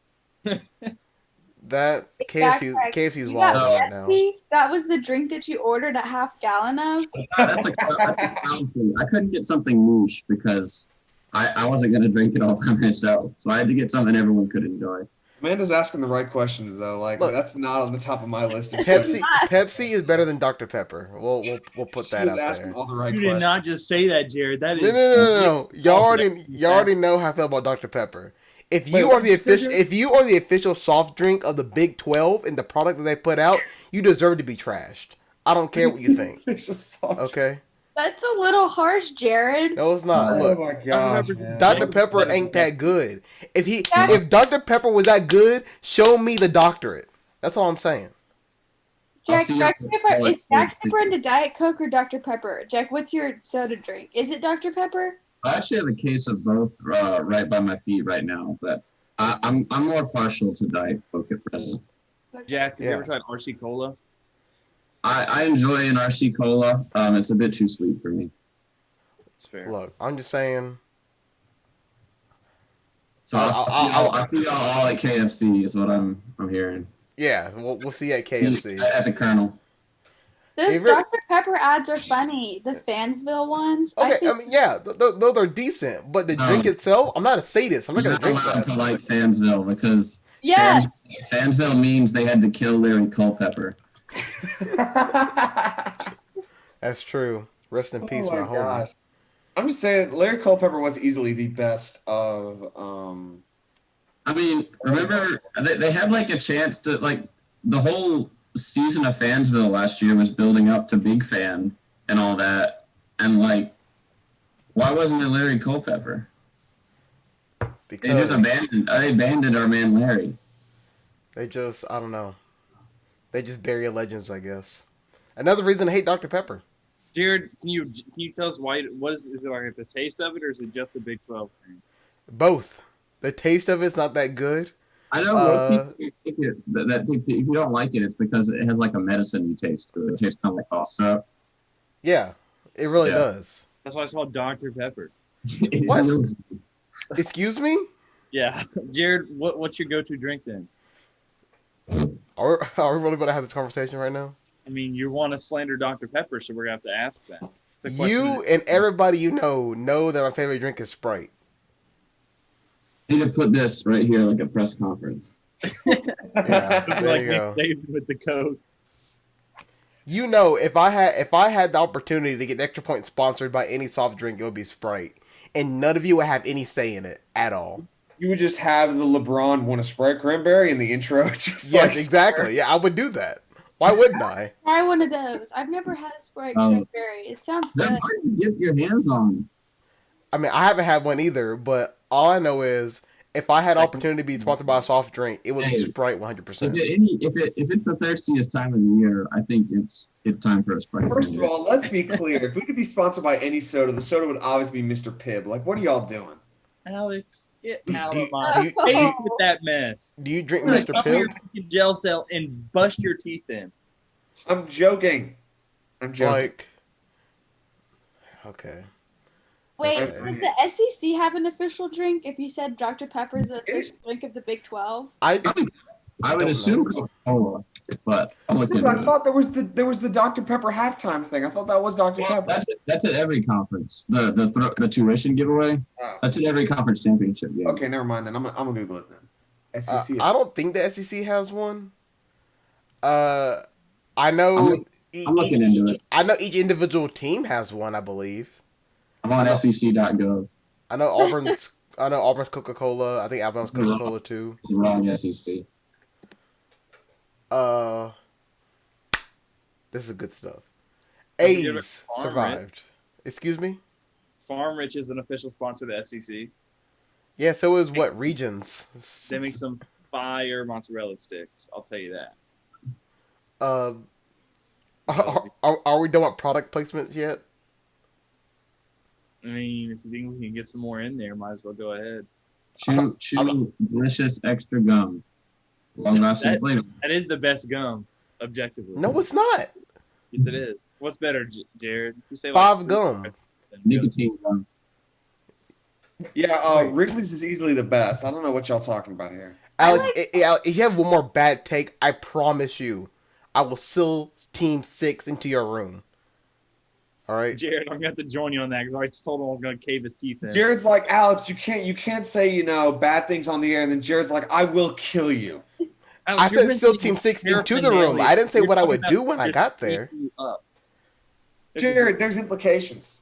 Speaker 1: That KFC's
Speaker 6: You got
Speaker 1: wild right now.
Speaker 6: Pepsi? That was the drink that you ordered a half gallon of?
Speaker 5: That's a clown thing. I couldn't get something niche because I wasn't going to drink it all by myself. So I had to get something everyone could enjoy.
Speaker 3: Amanda's asking the right questions though. Like
Speaker 1: Look.
Speaker 3: that's not on the top of my list. Of
Speaker 1: Pepsi is better than Dr Pepper. We'll put
Speaker 3: She
Speaker 1: that
Speaker 3: was
Speaker 1: out
Speaker 3: asking
Speaker 1: there.
Speaker 3: all the right
Speaker 4: You
Speaker 3: questions.
Speaker 4: did not just say that, Jared. That
Speaker 1: No,
Speaker 4: is
Speaker 1: no, no, no, no.
Speaker 4: false.
Speaker 1: Y'all already know how I feel about Dr Pepper. If
Speaker 3: Wait,
Speaker 1: you
Speaker 3: what
Speaker 1: are the
Speaker 3: did you say,
Speaker 1: official,
Speaker 3: Jared?
Speaker 1: if you are the official soft drink of the Big 12 and the product that they put out, you deserve to be trashed. I don't care what you think.
Speaker 3: It's just soft.
Speaker 1: Okay.
Speaker 6: That's a little harsh, Jared.
Speaker 1: No, it's not.
Speaker 3: Oh
Speaker 1: Look,
Speaker 3: my gosh, man.
Speaker 1: Dr Pepper ain't that good.
Speaker 6: Yeah.
Speaker 1: If Dr Pepper was that good, show me the doctorate. That's all I'm saying.
Speaker 5: I'll
Speaker 6: Jack,
Speaker 5: see you
Speaker 6: Dr.
Speaker 5: at
Speaker 6: Pepper,
Speaker 5: the
Speaker 6: is Jack
Speaker 5: college
Speaker 6: super into Diet Coke or Dr. Pepper? Jack, what's your soda drink? Is it Dr. Pepper?
Speaker 5: I actually have a case of both right by my feet right now, but I'm more partial to Diet Coke at present.
Speaker 4: Jack, have you
Speaker 1: Yeah.
Speaker 4: ever tried RC Cola?
Speaker 5: I enjoy an RC Cola. It's a bit too sweet for me.
Speaker 4: It's fair.
Speaker 1: Look, I'm just saying.
Speaker 5: So I'll see y'all all at KFC is what I'm hearing.
Speaker 1: Yeah, we'll see at KFC.
Speaker 5: At the Colonel.
Speaker 6: Those
Speaker 1: Favorite-
Speaker 6: Dr. Pepper ads are funny. The Fansville ones.
Speaker 1: Okay,
Speaker 6: think
Speaker 1: I mean, yeah, those are decent, but the drink itself, I'm not a sadist. I'm not
Speaker 5: You're
Speaker 1: gonna
Speaker 5: not
Speaker 1: drink
Speaker 5: allowed
Speaker 1: that.
Speaker 5: to like Fansville because
Speaker 6: yeah.
Speaker 5: Fansville means they had to kill Larry Culpepper.
Speaker 1: That's true. Rest in peace,
Speaker 3: Oh
Speaker 1: my
Speaker 3: my
Speaker 1: homie.
Speaker 3: gosh. I'm just saying, Larry Culpepper was easily the best of.
Speaker 5: I mean, remember they had like a chance to like the whole season of Fansville last year was building up to Big Fan and all that, and like, why wasn't it Larry Culpepper? They
Speaker 1: Because
Speaker 5: just abandoned our man Larry.
Speaker 1: I don't know. They just bury legends, I guess. Another reason to hate Dr. Pepper.
Speaker 4: Jared, can you tell us why? Is it like the taste of it, or is it just the Big 12 thing?
Speaker 1: Both. The taste of it's not that good.
Speaker 5: I know most people think if you don't like it, it's because it has like a medicine taste to it. It tastes kind of like cough syrup.
Speaker 1: Yeah, it really
Speaker 5: Yeah.
Speaker 1: does.
Speaker 4: That's why it's called Dr. Pepper.
Speaker 1: What? Excuse me?
Speaker 4: Yeah, Jared, what's your go-to drink then?
Speaker 1: Are we really about to have this conversation right now?
Speaker 4: I mean, you want to slander Dr. Pepper, so we're gonna have to ask that. The question
Speaker 1: You
Speaker 4: is-
Speaker 1: and everybody you know that my favorite drink is Sprite.
Speaker 5: You need to put this right here like a press conference.
Speaker 1: Yeah, there
Speaker 4: like
Speaker 1: you go.
Speaker 4: Nick Saban with the Coke.
Speaker 1: You know, if I had the opportunity to get Extra Point sponsored by any soft drink, it would be Sprite, and none of you would have any say in it at all.
Speaker 3: You would just have the LeBron want a Sprite cranberry in the intro. Just
Speaker 1: Yes,
Speaker 3: like,
Speaker 1: exactly. Yeah, I would do that. Why wouldn't I?
Speaker 6: Try one of those. I've never had a Sprite cranberry. It sounds
Speaker 5: That's
Speaker 6: good.
Speaker 5: hard to get your hands on.
Speaker 1: I mean, I haven't had one either, but all I know is if I had opportunity to be sponsored by a soft drink, it would be
Speaker 5: Hey,
Speaker 1: Sprite 100%.
Speaker 5: If it's the thirstiest time of the year, I think it's time for a Sprite.
Speaker 3: First of all, let's be clear. If we could be sponsored by any soda, the soda would obviously be Mr. Pibb. Like, what are y'all doing?
Speaker 4: Alex, get out
Speaker 1: Do
Speaker 4: of
Speaker 1: you-
Speaker 4: my
Speaker 1: do
Speaker 4: face with that mess.
Speaker 1: Do you drink
Speaker 4: I'm gonna
Speaker 1: Mr.
Speaker 4: come here
Speaker 1: Pibb?
Speaker 4: with your gel cell and bust your teeth in.
Speaker 3: I'm joking. I'm joking.
Speaker 1: Like, okay.
Speaker 6: Wait,
Speaker 1: Okay.
Speaker 6: does the SEC have an official drink? If you said Dr. Pepper is the official drink of the Big 12?
Speaker 1: I
Speaker 5: I would
Speaker 1: don't
Speaker 5: assume
Speaker 1: know.
Speaker 5: Coca-Cola, but I'll look
Speaker 3: Dude,
Speaker 5: into
Speaker 3: I
Speaker 5: it.
Speaker 3: thought there was the Dr. Pepper halftime thing. I thought that was Dr.
Speaker 5: Well,
Speaker 3: Pepper.
Speaker 5: that's at every conference. The tuition giveaway.
Speaker 3: Oh.
Speaker 5: That's at every conference championship. Yeah.
Speaker 3: Okay, never mind then. I'm gonna Google it then. SEC.
Speaker 1: I don't think the SEC has one. I know.
Speaker 5: I'm looking into it.
Speaker 1: I know each individual team has one. I believe.
Speaker 5: I'm on SEC.gov.
Speaker 1: I know Auburn's. I know Auburn's Coca-Cola. I think Alabama's Coca-Cola too.
Speaker 5: Wrong SEC.
Speaker 1: This is good stuff.
Speaker 4: Don't forget about
Speaker 1: A's
Speaker 4: Farm,
Speaker 1: survived. Excuse me.
Speaker 4: Farm Rich is an official sponsor of the SEC.
Speaker 1: Yeah. So is what Regions.
Speaker 4: They make some fire mozzarella sticks. I'll tell you that.
Speaker 1: Are we done with product placements yet?
Speaker 4: I mean, if you think we can get some more in there, might as well go ahead.
Speaker 5: Chew delicious extra gum. Long lasting flavor.
Speaker 4: That is the best gum, objectively.
Speaker 1: No, it's not.
Speaker 4: Yes, it is. What's better, Jared? If you say
Speaker 1: Five
Speaker 4: fruit
Speaker 1: gum.
Speaker 4: than
Speaker 5: Nicotine gum.
Speaker 3: Yeah,
Speaker 1: Wait.
Speaker 3: Wrigley's is easily the best. I don't know what y'all talking about here.
Speaker 1: Alex, if you have one more bad take, I promise you, I will seal Team 6 into your room. All right.
Speaker 7: Jared, I'm gonna have to join you on that because I just told him I was gonna cave his teeth in.
Speaker 3: Jared's like, Alex, you can't say bad things on the air, and then Jared's like, I will kill you.
Speaker 7: Alex,
Speaker 1: I
Speaker 7: you're
Speaker 1: said
Speaker 7: meant
Speaker 1: still
Speaker 7: to
Speaker 1: Team
Speaker 7: be
Speaker 1: 6 into the
Speaker 7: paraphernalia.
Speaker 1: room. I didn't say
Speaker 7: You're
Speaker 1: what I
Speaker 7: talking
Speaker 1: would
Speaker 7: about
Speaker 1: do when I
Speaker 7: just
Speaker 1: got there.
Speaker 7: beating you up.
Speaker 3: Jared, there's implications.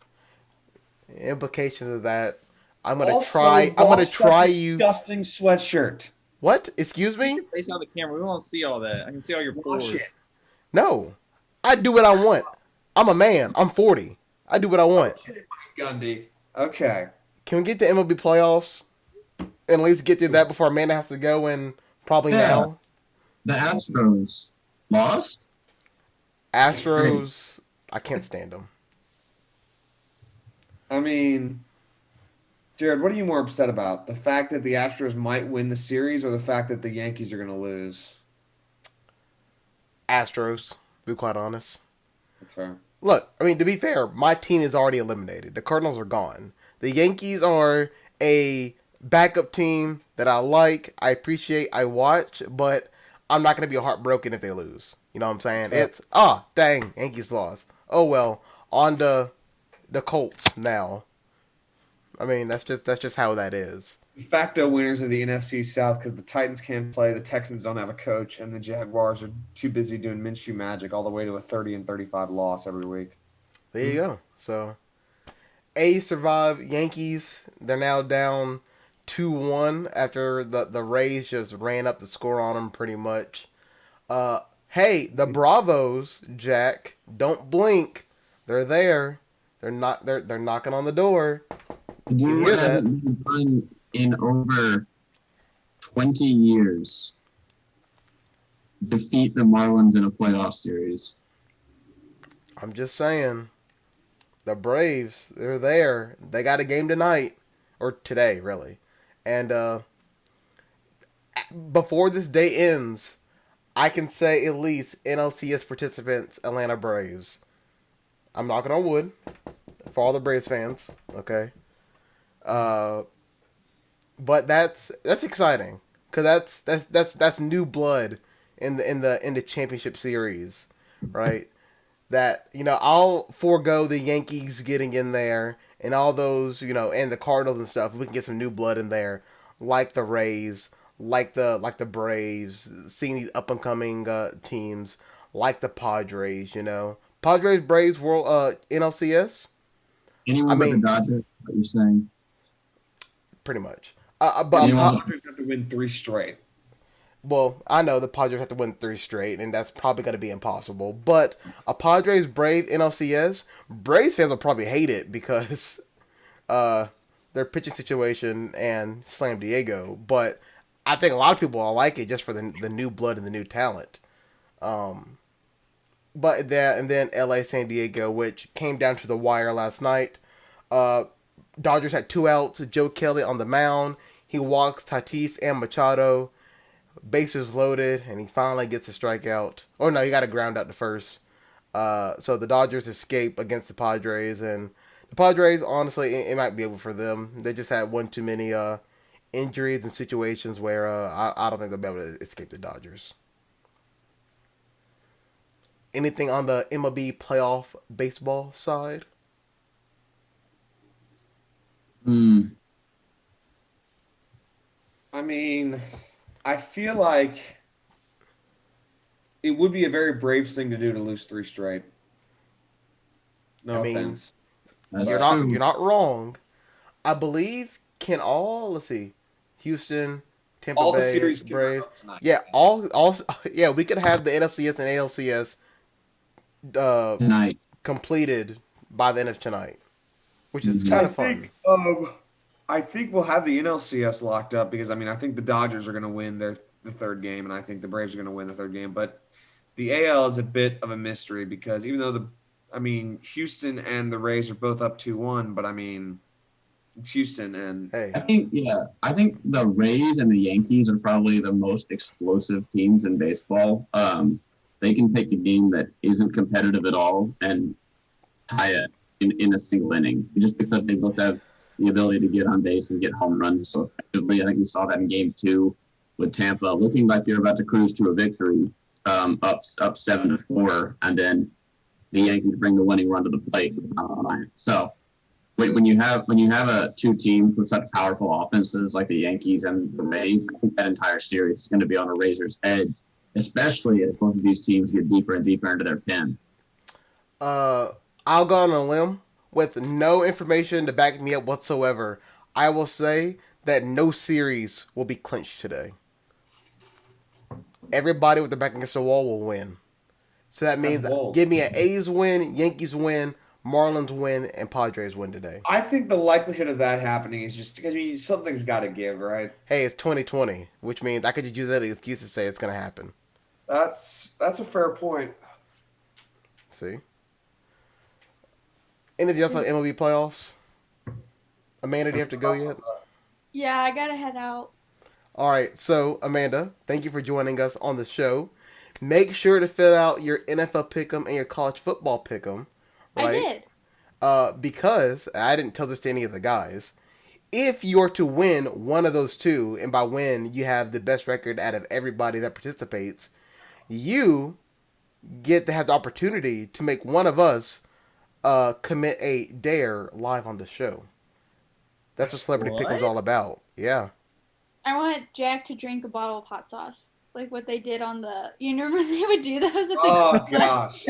Speaker 1: Implications of that. I'm gonna
Speaker 3: Also,
Speaker 1: try. I'm gonna
Speaker 3: lost
Speaker 1: try
Speaker 3: that
Speaker 1: you.
Speaker 3: disgusting sweatshirt.
Speaker 1: What? Excuse me?
Speaker 7: Face on the camera. We won't see all that. I can see all your
Speaker 3: Wash
Speaker 7: pores.
Speaker 3: it.
Speaker 1: No. I do what I want. I'm a man. I'm 40. I do what I want.
Speaker 3: Gundy. Okay.
Speaker 1: Can we get to MLB playoffs? And at least get through that before Amanda has to go and probably
Speaker 5: Yeah.
Speaker 1: now.
Speaker 5: The Astros lost.
Speaker 1: Astros, I can't stand them.
Speaker 3: I mean, Jared, what are you more upset about? The fact that the Astros might win the series or the fact that the Yankees are going to lose?
Speaker 1: Astros, to be quite honest.
Speaker 3: That's fair.
Speaker 1: Look, I mean, to be fair, my team is already eliminated. The Cardinals are gone. The Yankees are a backup team that I like, I appreciate, I watch, but I'm not going to be heartbroken if they lose. You know what I'm saying?
Speaker 3: Yeah.
Speaker 1: It's, dang, Yankees lost. Oh, well, on to the Colts now. I mean, that's just how that is.
Speaker 3: De facto winners of the NFC South because the Titans can't play, the Texans don't have a coach, and the Jaguars are too busy doing Minshew magic all the way to a 30-35 loss every week.
Speaker 1: There you go. So, A's survive. Yankees, they're now down 2-1 after the Rays just ran up the score on them pretty much. Hey, the Bravos, Jack, don't blink. They're there. They're knocking on the door.
Speaker 5: Do
Speaker 1: You
Speaker 5: you
Speaker 1: hear
Speaker 5: hasn't been done in over 20 years? Defeat the Marlins in a playoff series.
Speaker 1: I'm just saying. The Braves, they're there. They got a game tonight. Or today, really. And before this day ends, I can say at least NLCS participants, Atlanta Braves. I'm knocking on wood for all the Braves fans, okay? But that's exciting because that's new blood in the championship series, right? That I'll forego the Yankees getting in there and all those and the Cardinals and stuff. We can get some new blood in there, like the Rays, like the Braves, seeing these up and coming teams like the Padres. Padres, Braves, World NLCS.
Speaker 5: Anyone but the Dodgers, what you're saying?
Speaker 1: Pretty much.
Speaker 3: The Padres have to win 3 straight.
Speaker 1: Well, I know the Padres have to win 3 straight, and that's probably going to be impossible. But a Padres Brave NLCS, Braves fans will probably hate it because their pitching situation and Slam Diego. But I think a lot of people will like it just for the new blood and the new talent. But that and then LA San Diego, which came down to the wire last night. Dodgers had 2 outs. Joe Kelly on the mound. He walks Tatis and Machado. Bases loaded, and he finally gets a strikeout. Oh no, he got a ground out to first. So the Dodgers escape against the Padres, and the Padres, honestly, it might be over for them. They just had one too many injuries and situations where I don't think they'll be able to escape the Dodgers. Anything on the MLB playoff baseball side?
Speaker 3: I mean, I feel like it would be a very brave thing to do to lose 3 straight. No offense.
Speaker 1: You're not wrong. I believe let's see, Houston, Tampa
Speaker 3: all
Speaker 1: Bay,
Speaker 3: the series
Speaker 1: Braves.
Speaker 3: tonight.
Speaker 1: Yeah, we could have the NLCS and ALCS
Speaker 5: Tonight.
Speaker 1: completed by the end of tonight, which is kind of fun.
Speaker 3: I think we'll have the NLCS locked up because I think the Dodgers are going to win the 3rd game, and I think the Braves are going to win the 3rd game. But the AL is a bit of a mystery because even though Houston and the Rays are both up 2-1, but it's Houston and
Speaker 1: Hey,
Speaker 5: I think the Rays and the Yankees are probably the most explosive teams in baseball. They can take a game that isn't competitive at all and tie it in a single inning just because they both have the ability to get on base and get home runs so effectively. I think we saw that in Game 2 with Tampa, looking like they're about to cruise to a victory, up 7-4, and then the Yankees bring the winning run to the plate. So when you have two teams with such powerful offenses like the Yankees and the Rays, I think that entire series is going to be on a razor's edge, especially as both of these teams get deeper and deeper into their pen.
Speaker 1: I'll go on a limb with no information to back me up whatsoever. I will say that no series will be clinched today. Everybody with their back against the wall will win. So that means give me an A's win, Yankees win, Marlins win, and Padres win today.
Speaker 3: I think the likelihood of that happening is just because something's got to give, right?
Speaker 1: Hey, it's 2020, which means I could just use that excuse to say it's going to happen.
Speaker 3: That's a fair point.
Speaker 1: See? Anything else on MLB playoffs? Amanda, do you have to go yet?
Speaker 6: Yeah, I gotta head out.
Speaker 1: All right, so Amanda, thank you for joining us on the show. Make sure to fill out your NFL pick'em and your college football pick'em. Right?
Speaker 6: I did.
Speaker 1: Because I didn't tell this to any of the guys. If you're to win one of those two, and by win you have the best record out of everybody that participates, you get to have the opportunity to make one of us commit a dare live on the show. That's what Celebrity Pick'em's all about. Yeah.
Speaker 6: I want Jack to drink a bottle of hot sauce, like what they did on the. You remember they would do those at the.
Speaker 3: Oh gosh.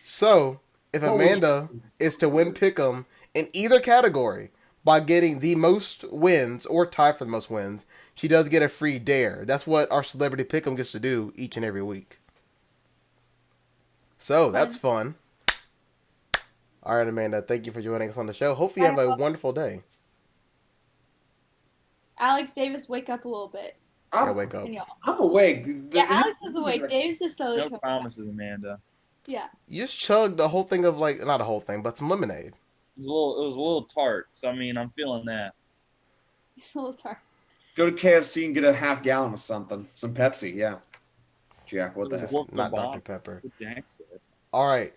Speaker 1: So, if Amanda is to win Pick'em in either category by getting the most wins or tie for the most wins, she does get a free dare. That's what our Celebrity Pick'em gets to do each and every week. So, that's fun. All right, Amanda, thank you for joining us on the show. Hopefully you have a wonderful day.
Speaker 6: Alex Davis, wake up a little bit.
Speaker 1: Wake up.
Speaker 3: I'm awake.
Speaker 6: Alex is awake. Davis is slowly
Speaker 7: No promises, Amanda.
Speaker 6: Yeah.
Speaker 1: You just chugged the whole thing of not a whole thing, but some lemonade.
Speaker 7: It was a little tart, so I mean, I'm feeling that.
Speaker 6: It's a little tart.
Speaker 3: Go to KFC and get a half gallon of something. Some Pepsi, yeah. Jack, what the
Speaker 1: Just
Speaker 3: heck?
Speaker 1: not Dr. Pepper.
Speaker 7: What Jack said.
Speaker 1: All right.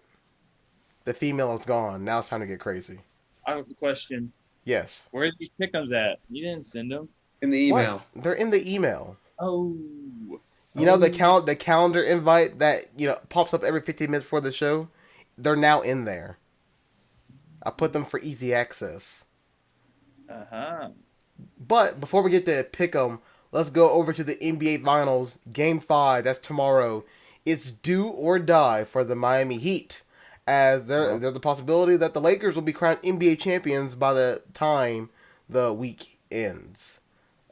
Speaker 1: The female is gone. Now it's time to get crazy.
Speaker 7: I have a question.
Speaker 1: Yes.
Speaker 7: Where are these pickums at? You didn't send them?
Speaker 3: In the email.
Speaker 1: What? They're in the email.
Speaker 7: Oh.
Speaker 1: You know the calendar invite that pops up every 15 minutes before the show? They're now in there. I put them for easy access.
Speaker 7: Uh-huh.
Speaker 1: But before we get to pick 'em, let's go over to the NBA Finals. Game 5, that's tomorrow. It's do or die for the Miami Heat, as there's the possibility that the Lakers will be crowned NBA champions by the time the week ends.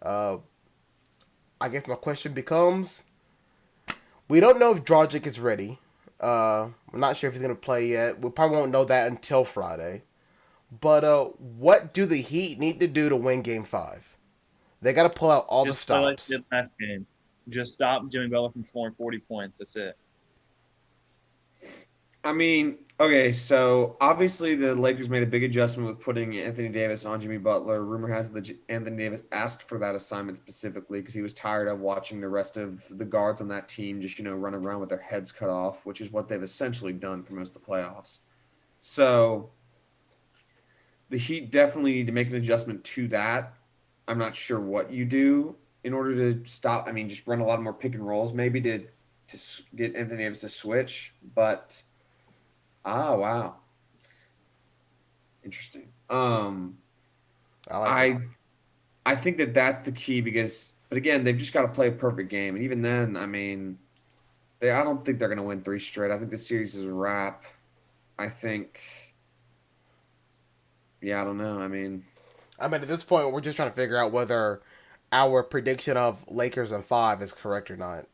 Speaker 1: I guess my question becomes, we don't know if Dragic is ready. I'm not sure if he's going to play yet. We probably won't know that until Friday. But what do the Heat need to do to win Game 5? They got to pull out all the stops.
Speaker 7: Just like last game. Just stop Jimmy Butler from scoring 40 points. That's it.
Speaker 3: I mean, okay, so obviously the Lakers made a big adjustment with putting Anthony Davis on Jimmy Butler. Rumor has that Anthony Davis asked for that assignment specifically because he was tired of watching the rest of the guards on that team just, run around with their heads cut off, which is what they've essentially done for most of the playoffs. So the Heat definitely need to make an adjustment to that. I'm not sure what you do in order to stop. I mean, just run a lot more pick and rolls maybe to get Anthony Davis to switch, but – wow. Interesting. I think that's the key but again, they've just got to play a perfect game. And even then, I mean, I don't think they're going to win 3 straight. I think the series is a wrap. I think, I don't know. I mean,
Speaker 1: at this point, we're just trying to figure out whether our prediction of Lakers in 5 is correct or not.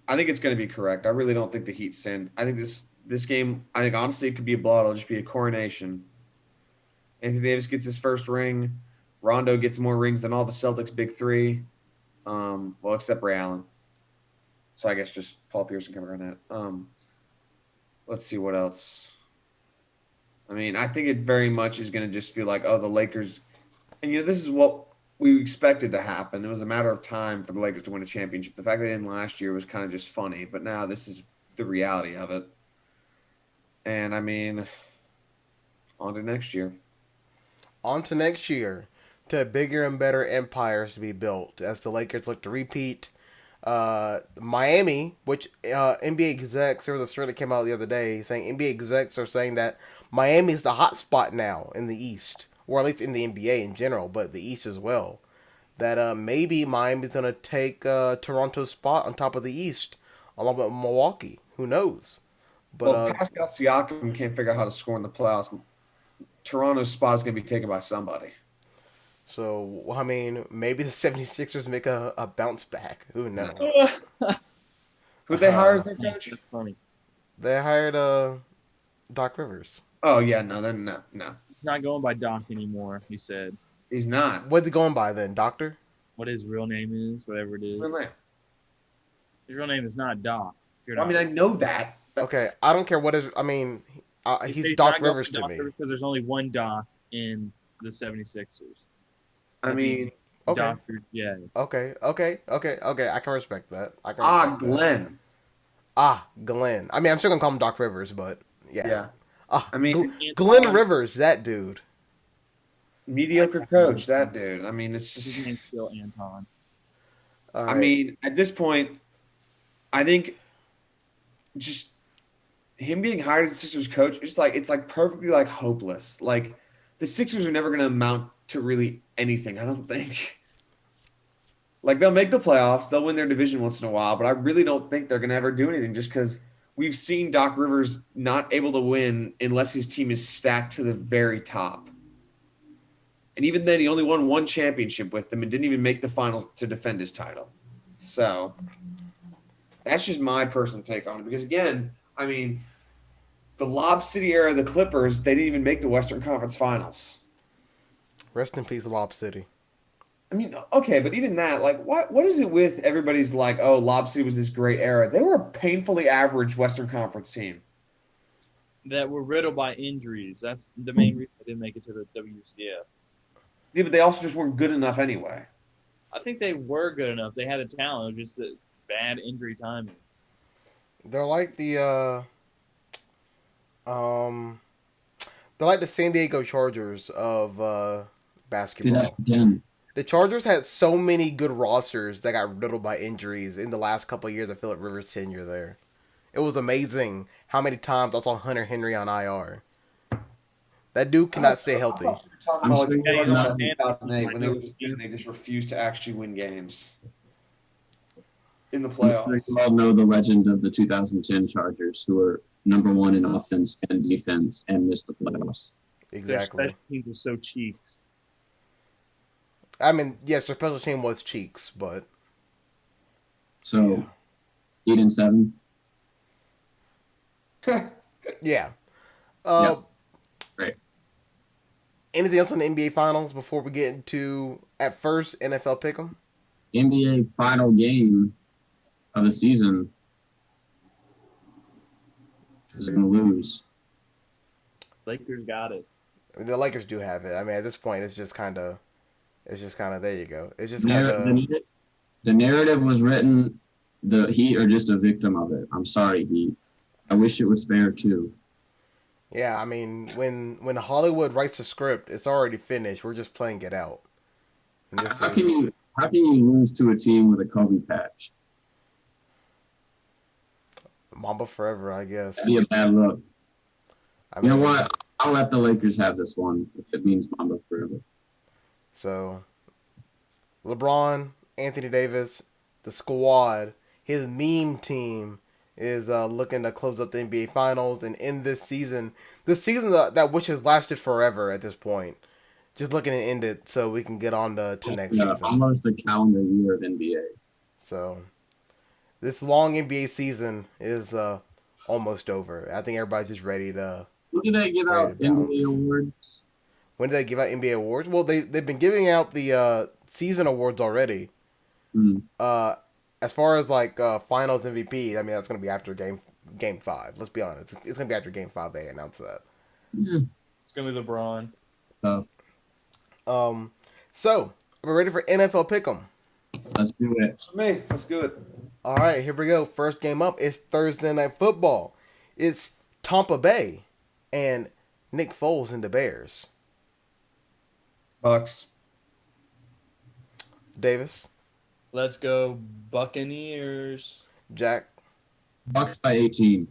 Speaker 3: I think it's going to be correct. I really don't think the Heat send. I think this game, honestly it could be a blowout. It'll just be a coronation. Anthony Davis gets his first ring. Rondo gets more rings than all the Celtics' big 3. Except Ray Allen. So I guess just Paul Pierce can cover on that. Let's see what else. I mean, I think it very much is going to just feel like, the Lakers. And, this is what we expected to happen. It was a matter of time for the Lakers to win a championship. The fact they didn't last year was kind of just funny, but now this is the reality of it. And I mean, on to next year.
Speaker 1: On to next year, to bigger and better empires to be built as the Lakers look to repeat. Miami, which NBA execs, there was a story that came out the other day saying NBA execs are saying that Miami is the hot spot now in the East, or at least in the NBA in general, but the East as well. That maybe Miami's going to take Toronto's spot on top of the East, along with Milwaukee. Who knows? But
Speaker 3: Well, Pascal Siakam can't figure out how to score in the playoffs. Toronto's spot is going to be taken by somebody.
Speaker 1: so, I mean, maybe the 76ers make a bounce back. Who knows?
Speaker 3: Who'd they hire as their coach?
Speaker 7: That's funny.
Speaker 1: They hired Doc Rivers.
Speaker 3: Oh, yeah, no, they're no.
Speaker 7: He's not going by Doc anymore. He said
Speaker 3: He's not.
Speaker 1: What's he going by then? Doctor?
Speaker 7: what his real name is, whatever it is.
Speaker 3: Really?
Speaker 7: His real name is not Doc. If you're
Speaker 3: I mean, I know that.
Speaker 1: Okay, I don't care what is. I mean, he's
Speaker 7: not
Speaker 1: Doc
Speaker 7: going
Speaker 1: Rivers
Speaker 7: by
Speaker 1: to me.
Speaker 7: Because there's only one Doc in the 76ers.
Speaker 3: I mean,
Speaker 1: Okay.
Speaker 7: Dr. J.
Speaker 1: Okay. I can respect that. I can respect that.
Speaker 3: Glenn.
Speaker 1: Glenn. I mean, I'm still gonna call him Doc Rivers, but yeah.
Speaker 3: Yeah. I
Speaker 1: Glenn
Speaker 3: mean,
Speaker 1: Glenn Rivers, that dude.
Speaker 3: mediocre coach, that dude. I mean, it's
Speaker 7: His
Speaker 3: just.
Speaker 7: name's still Anton.
Speaker 1: All
Speaker 3: I
Speaker 1: right.
Speaker 3: mean, at this point, I think just him being hired as the Sixers coach, it's like perfectly like hopeless. Like the Sixers are never going to amount to really anything. I don't think. Like they'll make the playoffs, they'll win their division once in a while, but I really don't think they're going to ever do anything. Just because we've seen Doc Rivers not able to win unless his team is stacked to the very top. And even then, he only won one championship with them and didn't even make the finals to defend his title. So that's just my personal take on it. Because again, I mean, the Lob City era of the Clippers, they didn't even make the Western Conference Finals.
Speaker 1: Rest in peace, Lob City.
Speaker 3: I mean, okay, but even that, like, what is it with everybody's like, oh, Lob City was this great era? They were a painfully average Western Conference team.
Speaker 7: That were riddled by injuries. That's the main reason they didn't make it to the WCF.
Speaker 3: Yeah, but they also just weren't good enough anyway.
Speaker 7: I think they were good enough. They had the talent, it was just a bad injury timing.
Speaker 1: They're like the they're like the San Diego Chargers of basketball.
Speaker 5: Again,
Speaker 1: The Chargers had so many good rosters that got riddled by injuries in the last couple of years of Phillip Rivers' tenure there. It was amazing how many times I saw Hunter Henry on IR. That dude cannot stay healthy.
Speaker 3: Talking about like,
Speaker 7: Yeah, he's on
Speaker 3: 2008 when they just refused to actually win games in the playoffs.
Speaker 5: you all know the legend of the 2010 Chargers, who were number one in offense and defense and missed the playoffs.
Speaker 1: Exactly.
Speaker 7: Their special teams were so cheeks.
Speaker 1: I mean, yes, their special team was cheeks, but
Speaker 5: So, 8-7.
Speaker 1: yeah.
Speaker 5: Yeah. Right.
Speaker 1: Anything else on the NBA Finals before we get into, at first, NFL Pick'em?
Speaker 5: NBA final game of the season. Because they're going to lose.
Speaker 7: Lakers got it.
Speaker 1: I mean, the Lakers do have it. I mean, at this point, it's just kind of, there you go. It's just kind of,
Speaker 5: The narrative was written, the Heat are just a victim of it. I'm sorry, Heat. I wish it was fair, too.
Speaker 1: yeah, I mean, when Hollywood writes the script, it's already finished. We're just playing it out. And this
Speaker 5: How can you lose to a team with a Kobe patch?
Speaker 1: Mamba forever, I guess.
Speaker 5: That'd be a bad look.
Speaker 1: I
Speaker 5: You know
Speaker 1: mean,
Speaker 5: what? I'll let the Lakers have this one if it means Mamba forever.
Speaker 1: So, LeBron, Anthony Davis, the squad, his meme team is looking to close up the NBA Finals and end this season that which has lasted forever at this point. Just looking to end it so we can get on to next season.
Speaker 5: Almost a calendar year of NBA.
Speaker 1: So, this long NBA season is almost over. I think everybody's just ready to.
Speaker 5: When did they give out NBA awards?
Speaker 1: When did they give out NBA awards? Well, they've been giving out the season awards already. As far as like Finals MVP, I mean that's going to be after game 5. Let's be honest, it's going to be after game 5 they announce that.
Speaker 5: Yeah.
Speaker 7: It's going to be LeBron.
Speaker 1: So we're ready for NFL Pick'em.
Speaker 5: Let's do it.
Speaker 3: For me, let's do it.
Speaker 1: All right, here we go. First game up is Thursday Night Football. It's Tampa Bay and Nick Foles and the Bears.
Speaker 3: Bucks.
Speaker 1: Davis.
Speaker 7: Let's go Buccaneers.
Speaker 1: Jack.
Speaker 5: Bucks by 18.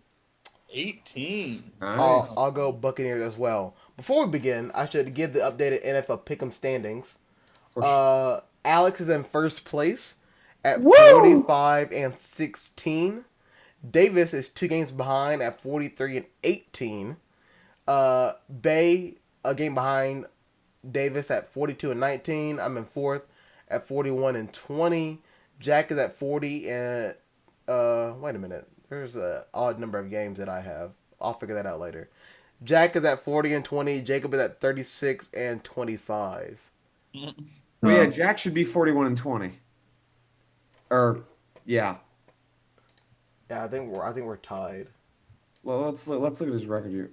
Speaker 7: 18.
Speaker 3: Nice.
Speaker 1: I'll go Buccaneers as well. Before we begin, I should give the updated NFL Pick'em standings. Alex is in first place at 45-16. Davis is 2 games behind at 43-18. Bay a game behind Davis at 42-19. I'm in fourth at 41-20. Jack is at 40 and wait a minute. There's an odd number of games that I have. I'll figure that out later. Jack is at 40-20. Jacob is at 36-25.
Speaker 3: Well, yeah, Jack should be 41-20. Or, yeah.
Speaker 1: Yeah, I think we're tied.
Speaker 3: Well, let's look at his record here.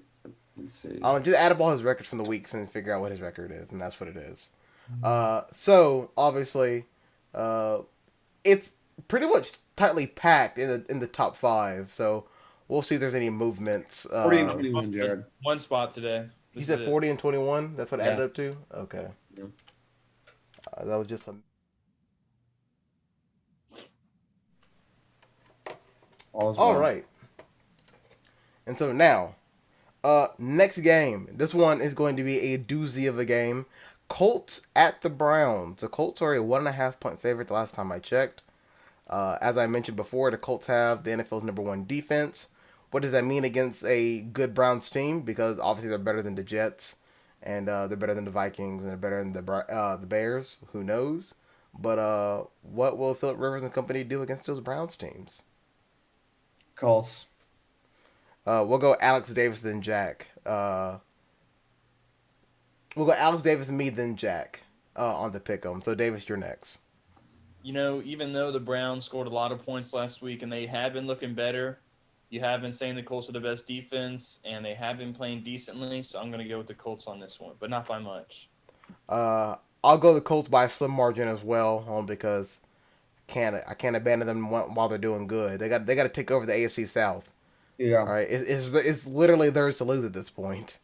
Speaker 3: Let's see.
Speaker 1: Just add up all his records from the weeks and figure out what his record is, and that's what it is. So obviously, it's pretty much tightly packed in the top 5. So we'll see if there's any movements.
Speaker 3: 40-21, Jared.
Speaker 7: One spot today.
Speaker 1: He said 40-21. That's what it added
Speaker 3: Yeah.
Speaker 1: up to. Okay.
Speaker 3: Yeah.
Speaker 1: That was just a. All right. And so now, next game. This one is going to be a doozy of a game. Colts at the Browns. The Colts are a 1.5 point favorite the last time I checked. As I mentioned before, the Colts have the NFL's #1 defense. What does that mean against a good Browns team? Because obviously they're better than the Jets, and they're better than the Vikings, and they're better than the Bears. Who knows? But what will Philip Rivers and company do against those Browns teams?
Speaker 3: Colts.
Speaker 1: We'll go Alex Davis then Jack. We'll go Alex Davis and me then Jack on the pick'em. So Davis, you're next.
Speaker 7: You know, even though the Browns scored a lot of points last week and they have been looking better, you have been saying the Colts are the best defense, and they have been playing decently, so I'm going to go with the Colts on this one, but not by much.
Speaker 1: I'll go the Colts by a slim margin as well, because I can't abandon them while they're doing good. They got to take over the AFC South.
Speaker 3: Yeah.
Speaker 1: All right, it's literally theirs to lose at this point.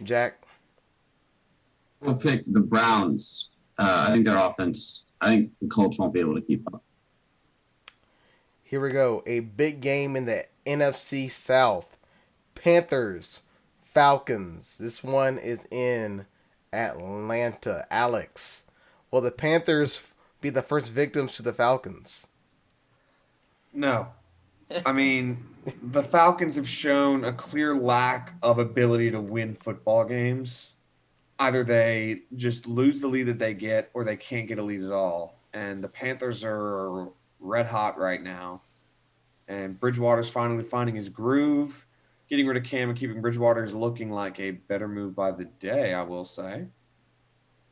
Speaker 1: Jack.
Speaker 5: We'll pick the Browns. I think their offense. I think the Colts won't be able to keep up.
Speaker 1: Here we go. A big game in the NFC South. Panthers, Falcons. This one is in Atlanta. Alex, will the Panthers be the first victims to the Falcons?
Speaker 3: No. I mean, the Falcons have shown a clear lack of ability to win football games. Either they just lose the lead that they get, or they can't get a lead at all. And the Panthers are red hot right now. And Bridgewater's finally finding his groove. Getting rid of Cam and keeping Bridgewater is looking like a better move by the day, I will say.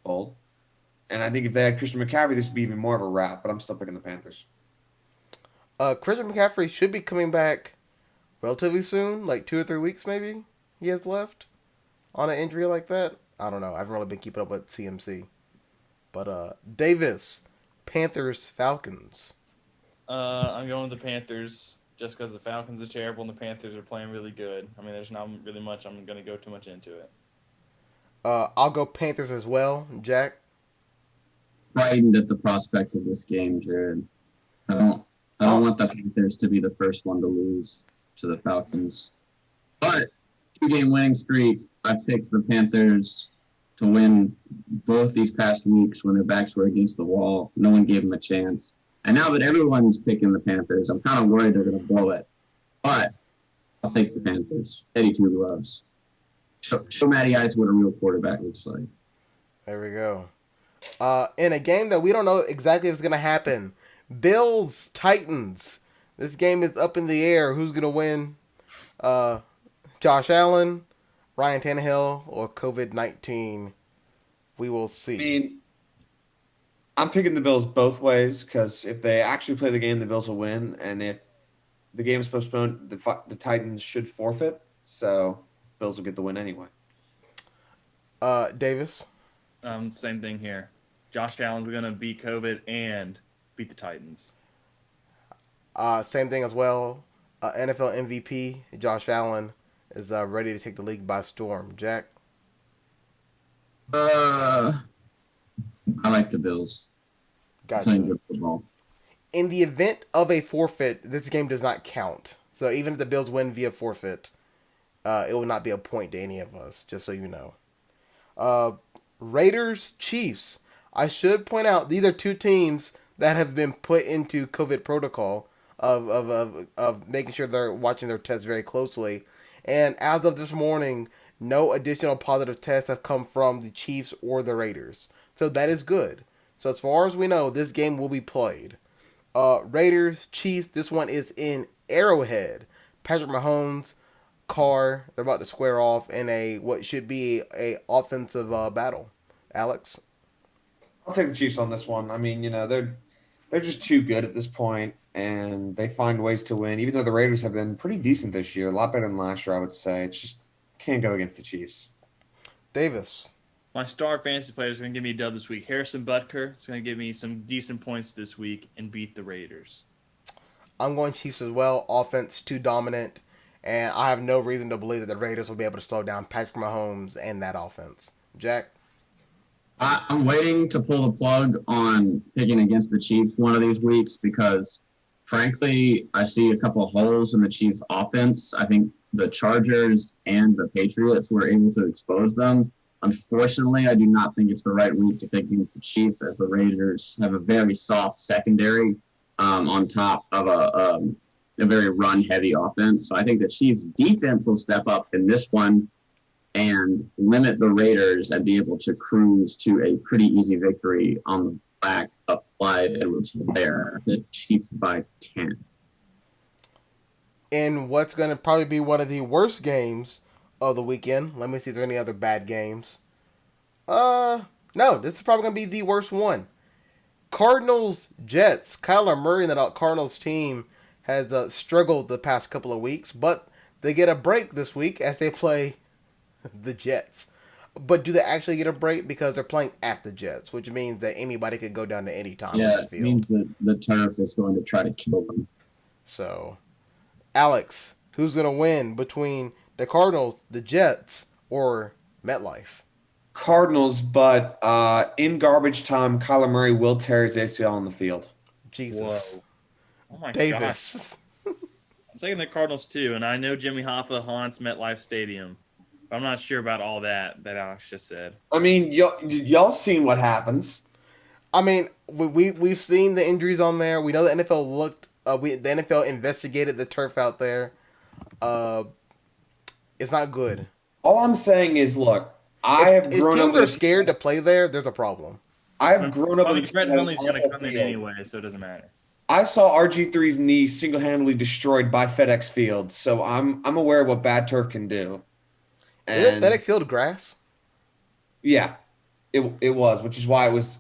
Speaker 3: Bold. And I think if they had Christian McCaffrey, this would be even more of a wrap, but I'm still picking the Panthers.
Speaker 1: Christian McCaffrey should be coming back relatively soon, like 2 or 3 weeks maybe he has left on an injury like that. I don't know. I haven't really been keeping up with CMC. But Davis, Panthers, Falcons.
Speaker 7: I'm going with the Panthers just because the Falcons are terrible and the Panthers are playing really good. I mean, there's not really much I'm going to go too much into it.
Speaker 1: I'll go Panthers as well. Jack?
Speaker 5: Frightened at the prospect of this game, Jared. I don't want the Panthers to be the first one to lose to the Falcons. But 2-game winning streak, I picked the Panthers to win both these past weeks when their backs were against the wall. No one gave them a chance. And now that everyone's picking the Panthers, I'm kind of worried they're going to blow it. But I'll take the Panthers. Eddie Two Gloves. Show Matty Ice what a real quarterback looks like.
Speaker 1: There we go. In a game that we don't know exactly what's going to happen, Bills, Titans. This game is up in the air. Who's going to win? Josh Allen, Ryan Tannehill, or COVID-19? We will see.
Speaker 3: I mean, I'm picking the Bills both ways because if they actually play the game, the Bills will win. And if the game is postponed, the Titans should forfeit. So Bills will get the win anyway.
Speaker 1: Davis?
Speaker 7: Same thing here. Josh Allen's going to beat COVID and beat the Titans.
Speaker 1: Same thing as well. NFL MVP, Josh Allen, is ready to take the league by storm. Jack?
Speaker 5: I like the Bills. playing
Speaker 1: Gotcha.
Speaker 5: good football.
Speaker 1: In the event of a forfeit, this game does not count. So even if the Bills win via forfeit, it will not be a point to any of us, just so you know. Raiders, Chiefs. I should point out these are two teams that have been put into COVID protocol of making sure they're watching their tests very closely. And as of this morning, no additional positive tests have come from the Chiefs or the Raiders. So that is good. So as far as we know, this game will be played. Raiders, Chiefs, this one is in Arrowhead. Patrick Mahomes, Carr, they're about to square off in a what should be a offensive battle. Alex?
Speaker 3: I'll take the Chiefs on this one. I mean, they're just too good at this point, and they find ways to win. Even though the Raiders have been pretty decent this year, a lot better than last year, I would say. It's just can't go against the Chiefs.
Speaker 1: Davis?
Speaker 7: My star fantasy player is going to give me a dub this week. Harrison Butker is going to give me some decent points this week and beat the Raiders.
Speaker 1: I'm going Chiefs as well. Offense too dominant, and I have no reason to believe that the Raiders will be able to slow down Patrick Mahomes and that offense. Jack?
Speaker 5: I'm waiting to pull the plug on picking against the Chiefs one of these weeks because, frankly, I see a couple of holes in the Chiefs' offense. I think the Chargers and the Patriots were able to expose them. Unfortunately, I do not think it's the right week to pick against the Chiefs as the Raiders have a very soft secondary on top of a very run-heavy offense. So I think the Chiefs' defense will step up in this one and limit the Raiders and be able to cruise to a pretty easy victory on the back of Clyde Edwards-Helaire, the Chiefs by 10.
Speaker 1: In what's going to probably be one of the worst games of the weekend. Let me see if there's any other bad games. No, this is probably going to be the worst one. Cardinals, Jets. Kyler Murray and that Cardinals team has struggled the past couple of weeks, but they get a break this week as they play the Jets. But do they actually get a break? Because they're playing at the Jets, which means that anybody could go down to any time on
Speaker 5: Yeah,
Speaker 1: that
Speaker 5: it
Speaker 1: field.
Speaker 5: means that the turf is going to try to kill them.
Speaker 1: So, Alex, who's going to win between the Cardinals, the Jets, or MetLife?
Speaker 3: Cardinals, but in garbage time, Kyler Murray will tear his ACL on the field.
Speaker 1: Jesus.
Speaker 7: Oh my gosh.
Speaker 1: Davis.
Speaker 7: I'm taking the Cardinals too, and I know Jimmy Hoffa haunts MetLife Stadium. But I'm not sure about all that Alex just said.
Speaker 3: I mean, y'all seen what happens.
Speaker 1: I mean, we've seen the injuries on there. We know the NFL looked. The NFL investigated the turf out there. It's not good.
Speaker 3: All I'm saying is, look,
Speaker 1: If teams are scared to play there, there's a problem.
Speaker 3: I've grown up
Speaker 7: I mean,
Speaker 3: with
Speaker 7: Brett Hundley's going to come in
Speaker 3: field.
Speaker 7: anyway, so it doesn't matter.
Speaker 3: I saw RG3's knee single-handedly destroyed by FedEx Field, so I'm aware of what bad turf can do.
Speaker 1: Is it
Speaker 3: And
Speaker 1: FedEx Field grass?
Speaker 3: yeah, it was, which is why it was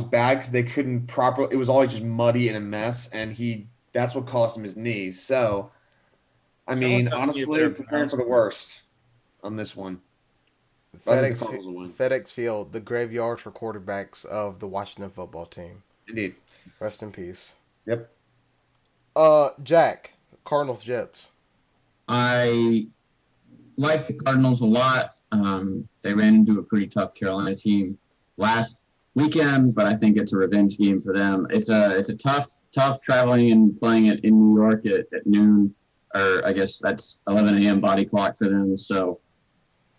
Speaker 3: bad because they couldn't properly. It was always just muddy and a mess, and that's what cost him his knees. So, I mean,
Speaker 7: Someone tell me if
Speaker 3: honestly,
Speaker 7: they're
Speaker 3: preparing for the worst on this one. I think the Cardinals will win.
Speaker 1: FedEx Field, the graveyard for quarterbacks of the Washington football team.
Speaker 3: Indeed.
Speaker 1: Rest in peace.
Speaker 3: Yep.
Speaker 1: Jack, Cardinals, Jets.
Speaker 5: I like the Cardinals a lot. They ran into a pretty tough Carolina team last weekend, but I think it's a revenge game for them. It's a tough traveling and playing it in New York at noon, or I guess that's 11 a.m. body clock for them. So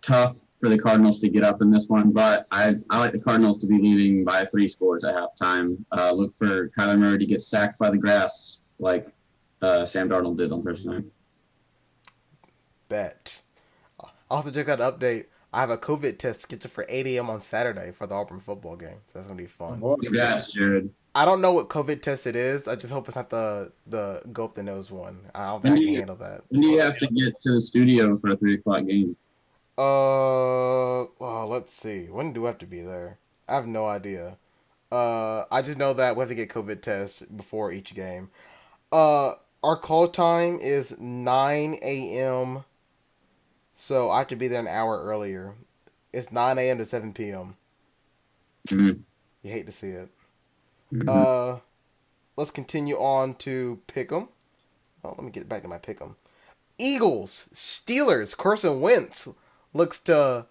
Speaker 5: tough for the Cardinals to get up in this one, but I like the Cardinals to be leading by 3 scores at halftime. Look for Kyler Murray to get sacked by the grass like Sam Darnold did on Thursday night.
Speaker 1: Bet. I also just got an update. I have a COVID test scheduled for 8 a.m. on Saturday for the Auburn football game. So that's going to be fun.
Speaker 5: Congrats, Jared.
Speaker 1: I don't know what COVID test it is. I just hope it's not the go up the nose one. I don't think I can handle that.
Speaker 5: When do you have to get to the studio for a 3 o'clock game?
Speaker 1: Well, let's see. When do I have to be there? I have no idea. I just know that we have to get COVID tests before each game. Our call time is 9 a.m. So I have to be there an hour earlier. It's 9 a.m. to 7 p.m.
Speaker 5: Mm-hmm.
Speaker 1: You hate to see it.
Speaker 5: Mm-hmm.
Speaker 1: Let's continue on to Pick'em. Oh, let me get back to my Pick'em. Eagles, Steelers, Carson Wentz looks to...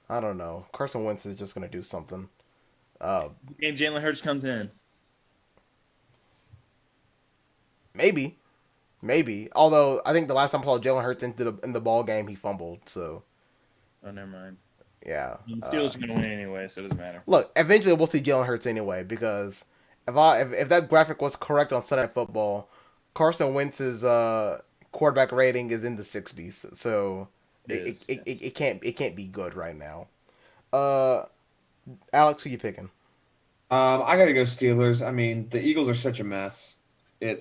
Speaker 1: I don't know. Carson Wentz is just going to do something.
Speaker 7: Game Jalen Hurts comes in.
Speaker 1: Maybe. Although I think the last time I saw Jalen Hurts in the ball game, he fumbled. So
Speaker 7: Oh, never mind.
Speaker 1: yeah.
Speaker 7: The Steelers are going to win anyway, so it doesn't matter.
Speaker 1: Look, eventually we'll see Jalen Hurts anyway because if that graphic was correct on Sunday Night Football, Carson Wentz's quarterback rating is in the 60s. So it can't be good right now. Alex, who you picking?
Speaker 3: I got to go Steelers. I mean, the Eagles are such a mess. And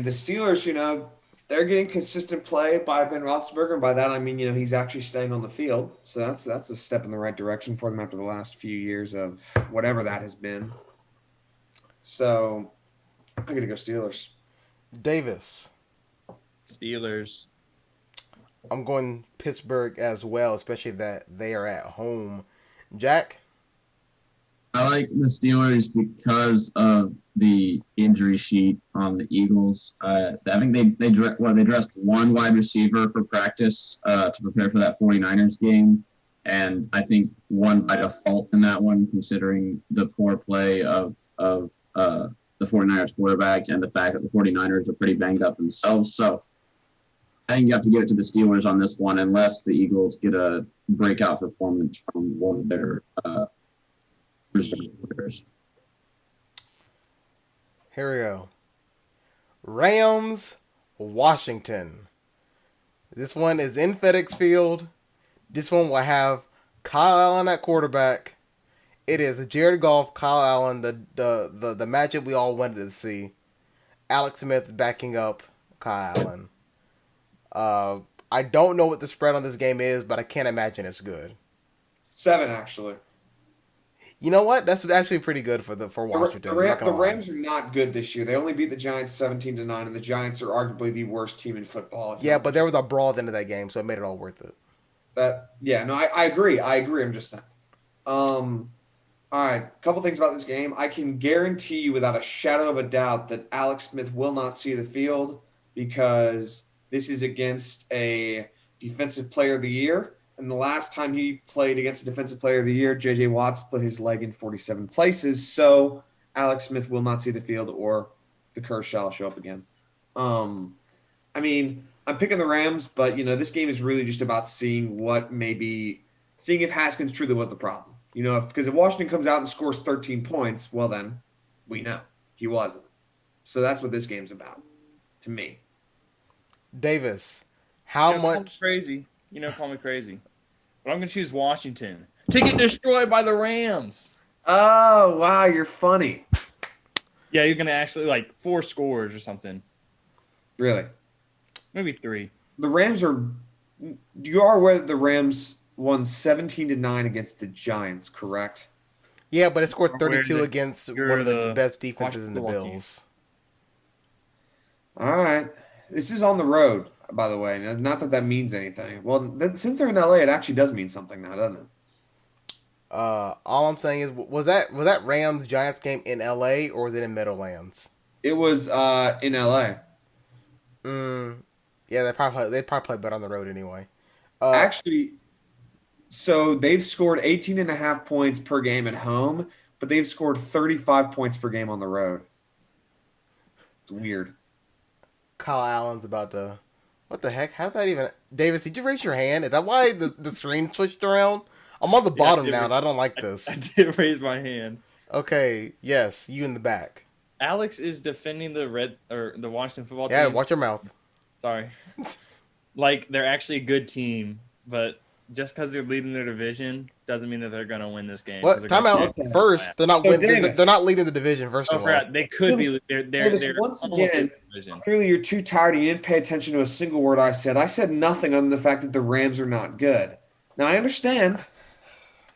Speaker 3: the Steelers, they're getting consistent play by Ben Roethlisberger, and by that I mean, he's actually staying on the field. So that's a step in the right direction for them after the last few years of whatever that has been. So I'm going to go Steelers.
Speaker 1: Davis.
Speaker 7: Steelers.
Speaker 1: I'm going Pittsburgh as well, especially that they are at home. Jack?
Speaker 5: I like the Steelers because of the injury sheet on the Eagles. I think they dressed one wide receiver for practice to prepare for that 49ers game. And I think one by default in that one, considering the poor play of the 49ers quarterbacks and the fact that the 49ers are pretty banged up themselves. So I think you have to give it to the Steelers on this one unless the Eagles get a breakout performance from one of their players.
Speaker 1: Here we go. Rams, Washington. This one is in FedEx Field. This one will have Kyle Allen at quarterback. It is Jared Goff, Kyle Allen, the matchup we all wanted to see. Alex Smith backing up Kyle Allen. I don't know what the spread on this game is, but I can't imagine it's good.
Speaker 3: 7, actually.
Speaker 1: You know what? That's actually pretty good for Washington.
Speaker 3: The Rams are not good this year. They only beat the Giants 17-9, and the Giants are arguably the worst team in football.
Speaker 1: Yeah, but there was a brawl at the end of that game, so it made it all worth it.
Speaker 3: I agree. I'm just saying. All right, a couple things about this game. I can guarantee you without a shadow of a doubt that Alex Smith will not see the field because this is against a defensive player of the year. And the last time he played against a defensive player of the year, J.J. Watt split his leg in 47 places. So Alex Smith will not see the field or the curse shall show up again. I'm picking the Rams, but, this game is really just about seeing if Haskins truly was the problem. Because if Washington comes out and scores 13 points, well then, we know he wasn't. So that's what this game's about, to me.
Speaker 1: Davis, how much?
Speaker 7: Call me crazy. Call me crazy. But I'm going to choose Washington to get destroyed by the Rams.
Speaker 3: Oh, wow, you're funny.
Speaker 7: Yeah, you're going to actually, 4 scores or something.
Speaker 3: Really?
Speaker 7: Maybe 3.
Speaker 3: The Rams you are aware that the Rams won 17-9 against the Giants, correct?
Speaker 1: Yeah, but it scored 32 against one of the best defenses in the
Speaker 7: Washington
Speaker 1: Bills.
Speaker 3: All right. This is on the road, by the way. Not that means anything. Well, since they're in LA, it actually does mean something now, doesn't it?
Speaker 1: All I'm saying is, was that Rams Giants game in LA or was it in Meadowlands?
Speaker 3: It was in LA.
Speaker 1: Yeah, they probably play better on the road anyway.
Speaker 3: Actually, so they've scored 18.5 points per game at home, but they've scored 35 points per game on the road. It's weird.
Speaker 1: Kyle Allen's about to. What the heck? How did that even? Davis, did you raise your hand? Is that why the screen switched around? I'm on the bottom now, and I don't like this.
Speaker 7: I did raise my hand.
Speaker 1: Okay, yes, you in the back.
Speaker 7: Alex is defending the Washington football team.
Speaker 1: Yeah, watch your mouth.
Speaker 7: Sorry. They're actually a good team, but just because they're leading their division doesn't mean that they're going to win this game.
Speaker 1: What? Time out. First, they're not winning. They're not leading the division. First of all,
Speaker 7: they could be. They're
Speaker 3: once again. Clearly, you're too tired and you didn't pay attention to a single word I said. I said nothing on the fact that the Rams are not good. Now I understand.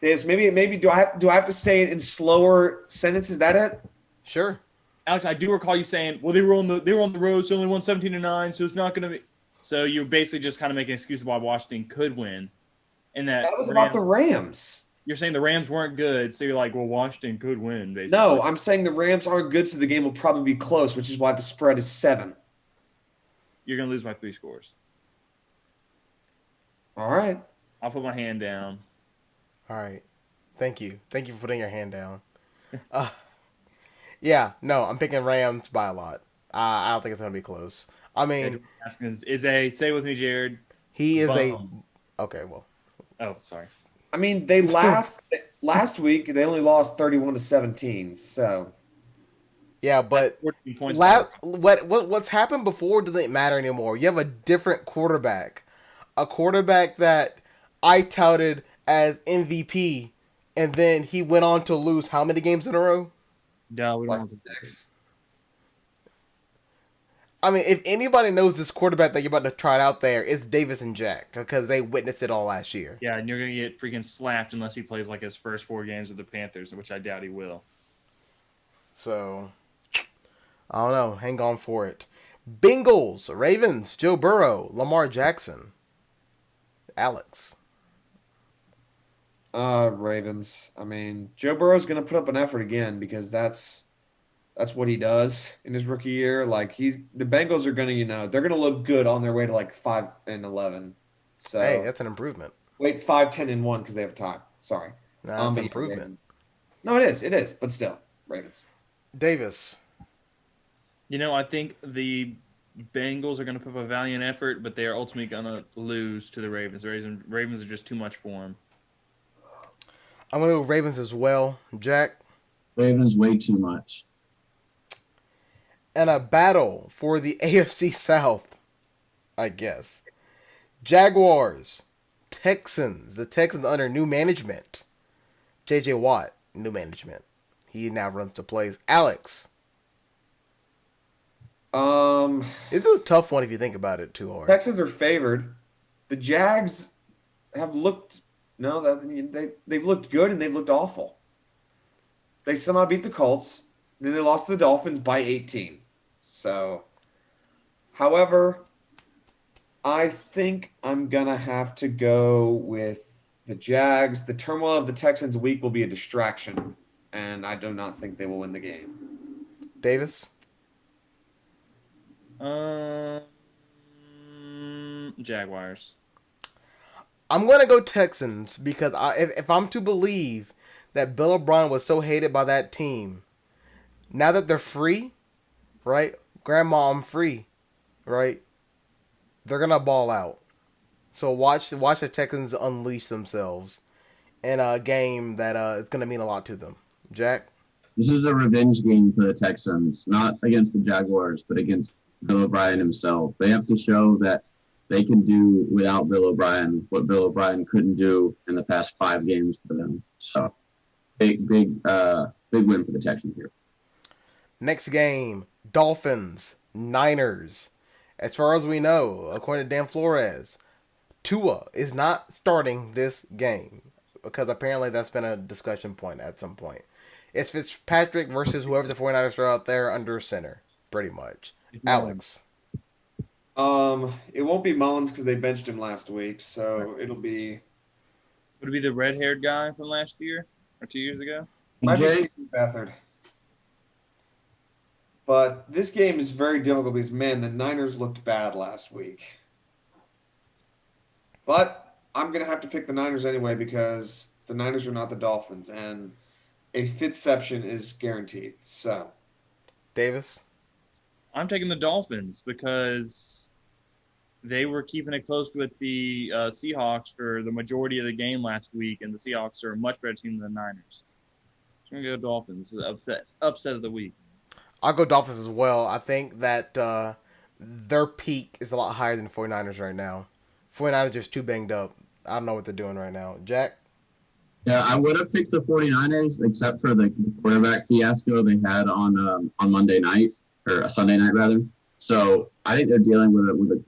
Speaker 3: There's maybe do I have to say it in slower sentences? Is that it?
Speaker 1: Sure.
Speaker 7: Alex, I do recall you saying, "Well, they were on the road, so only won 17-9, so it's not going to be." So you're basically just kind of making excuses why Washington could win. And that
Speaker 3: was about the Rams.
Speaker 7: You're saying the Rams weren't good, so you're like, well, Washington could win, basically.
Speaker 3: No, I'm saying the Rams aren't good, so the game will probably be close, which is why the spread is 7.
Speaker 7: You're going to lose by 3 scores.
Speaker 3: All right.
Speaker 7: I'll put my hand down.
Speaker 1: All right. Thank you. Thank you for putting your hand down. Yeah, no, I'm picking Rams by a lot. I don't think it's going to be close. I mean,
Speaker 7: Edwin Haskins is a say it with me, Jared.
Speaker 1: he is
Speaker 7: Bum.
Speaker 1: okay, well.
Speaker 7: Oh, sorry.
Speaker 3: I mean, they last week they only lost 31-17. So
Speaker 1: Yeah, but
Speaker 7: 14 points.
Speaker 1: what's happened before doesn't matter anymore. You have a different quarterback. A quarterback that I touted as MVP, and then he went on to lose how many games in a row?
Speaker 7: No, we don't
Speaker 3: like
Speaker 7: want to.
Speaker 1: I mean, if anybody knows this quarterback that you're about to try out there, it's Davis and Jack because they witnessed it all last year.
Speaker 7: Yeah, and you're gonna get freaking slapped unless he plays like his first 4 games with the Panthers, which I doubt he will.
Speaker 1: So, I don't know. Hang on for it. Bengals, Ravens, Joe Burrow, Lamar Jackson. Alex.
Speaker 3: Ravens. I mean, Joe Burrow's going to put up an effort again because that's what he does in his rookie year. Like the Bengals are going to, they're going to look good on their way to like 5-11. So
Speaker 1: Hey, that's an improvement.
Speaker 3: wait, 5-10-1 because they have a tie. Sorry.
Speaker 1: Nah, that's
Speaker 3: But
Speaker 1: an
Speaker 3: yeah,
Speaker 1: improvement.
Speaker 3: Ravens. No, it is, but still, Ravens.
Speaker 1: Davis.
Speaker 7: I think the Bengals are going to put up a valiant effort, but they are ultimately going to lose to the Ravens. Ravens are just too much for them.
Speaker 1: I'm going to go Ravens as well. Jack.
Speaker 5: Ravens way too much.
Speaker 1: And a battle for the AFC South, I guess. Jaguars. Texans. The Texans under new management. J.J. Watt, new management. He now runs the plays. Alex. It's a tough one if you think about it too hard.
Speaker 3: Texans are favored. The Jags have looked they've looked good and they've looked awful. They somehow beat the Colts, then they lost to the Dolphins by 18. So, however, I think I'm gonna have to go with the Jags. The turmoil of the Texans week will be a distraction, and I do not think they will win the game.
Speaker 1: Davis.
Speaker 7: Jaguars.
Speaker 1: I'm going to go Texans because if I'm to believe that Bill O'Brien was so hated by that team, now that they're free, right? Grandma, I'm free, right? They're going to ball out. So watch the Texans unleash themselves in a game that it's going to mean a lot to them. Jack?
Speaker 5: This is a revenge game for the Texans, not against the Jaguars, but against Bill O'Brien himself. They have to show that they can do without Bill O'Brien what Bill O'Brien couldn't do in the past 5 games for them. So, big win for the Texans here.
Speaker 1: Next game, Dolphins, Niners. As far as we know, according to Dan Flores, Tua is not starting this game because apparently that's been a discussion point at some point. It's Fitzpatrick versus whoever the 49ers are out there under center, pretty much. Alex.
Speaker 3: It won't be Mullins because they benched him last week, so it'll be.
Speaker 7: Would it be the red-haired guy from last year or 2 years ago?
Speaker 3: Might be
Speaker 5: Jay?
Speaker 3: Steve Beathard. But this game is very difficult because, man, the Niners looked bad last week. But I'm going to have to pick the Niners anyway because the Niners are not the Dolphins, and a Fitzception is guaranteed. So,
Speaker 1: Davis.
Speaker 7: I'm taking the Dolphins because they were keeping it close with the Seahawks for the majority of the game last week, and the Seahawks are a much better team than the Niners. So I'm going to go Dolphins. Upset of the week.
Speaker 1: I'll go Dolphins as well. I think that their peak is a lot higher than the 49ers right now. 49ers are just too banged up. I don't know what they're doing right now. Jack?
Speaker 5: Yeah, I would have picked the 49ers except for the quarterback fiasco they had on Monday night, or Sunday night rather. So I think they're dealing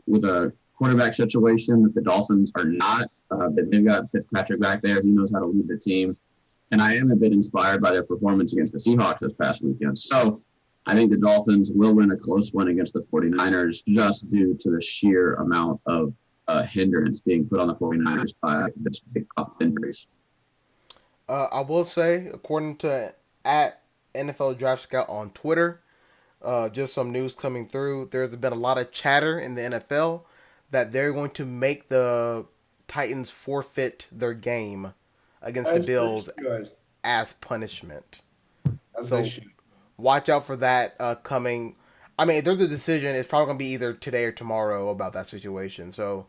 Speaker 5: with a quarterback situation that the Dolphins are not. They've got Fitzpatrick back there. He knows how to lead the team. And I am a bit inspired by their performance against the Seahawks this past weekend. So I think the Dolphins will win a close one against the 49ers just due to the sheer amount of hindrance being put on the 49ers by this big pop injuries.
Speaker 1: I will say, according to at NFL Draft Scout on Twitter, just some news coming through. There's been a lot of chatter in the NFL that they're going to make the Titans forfeit their game against the Bills
Speaker 3: Good.
Speaker 1: as punishment.
Speaker 3: As
Speaker 1: So
Speaker 3: they should.
Speaker 1: watch out for that coming. I mean, if there's a decision, it's probably going to be either today or tomorrow about that situation. So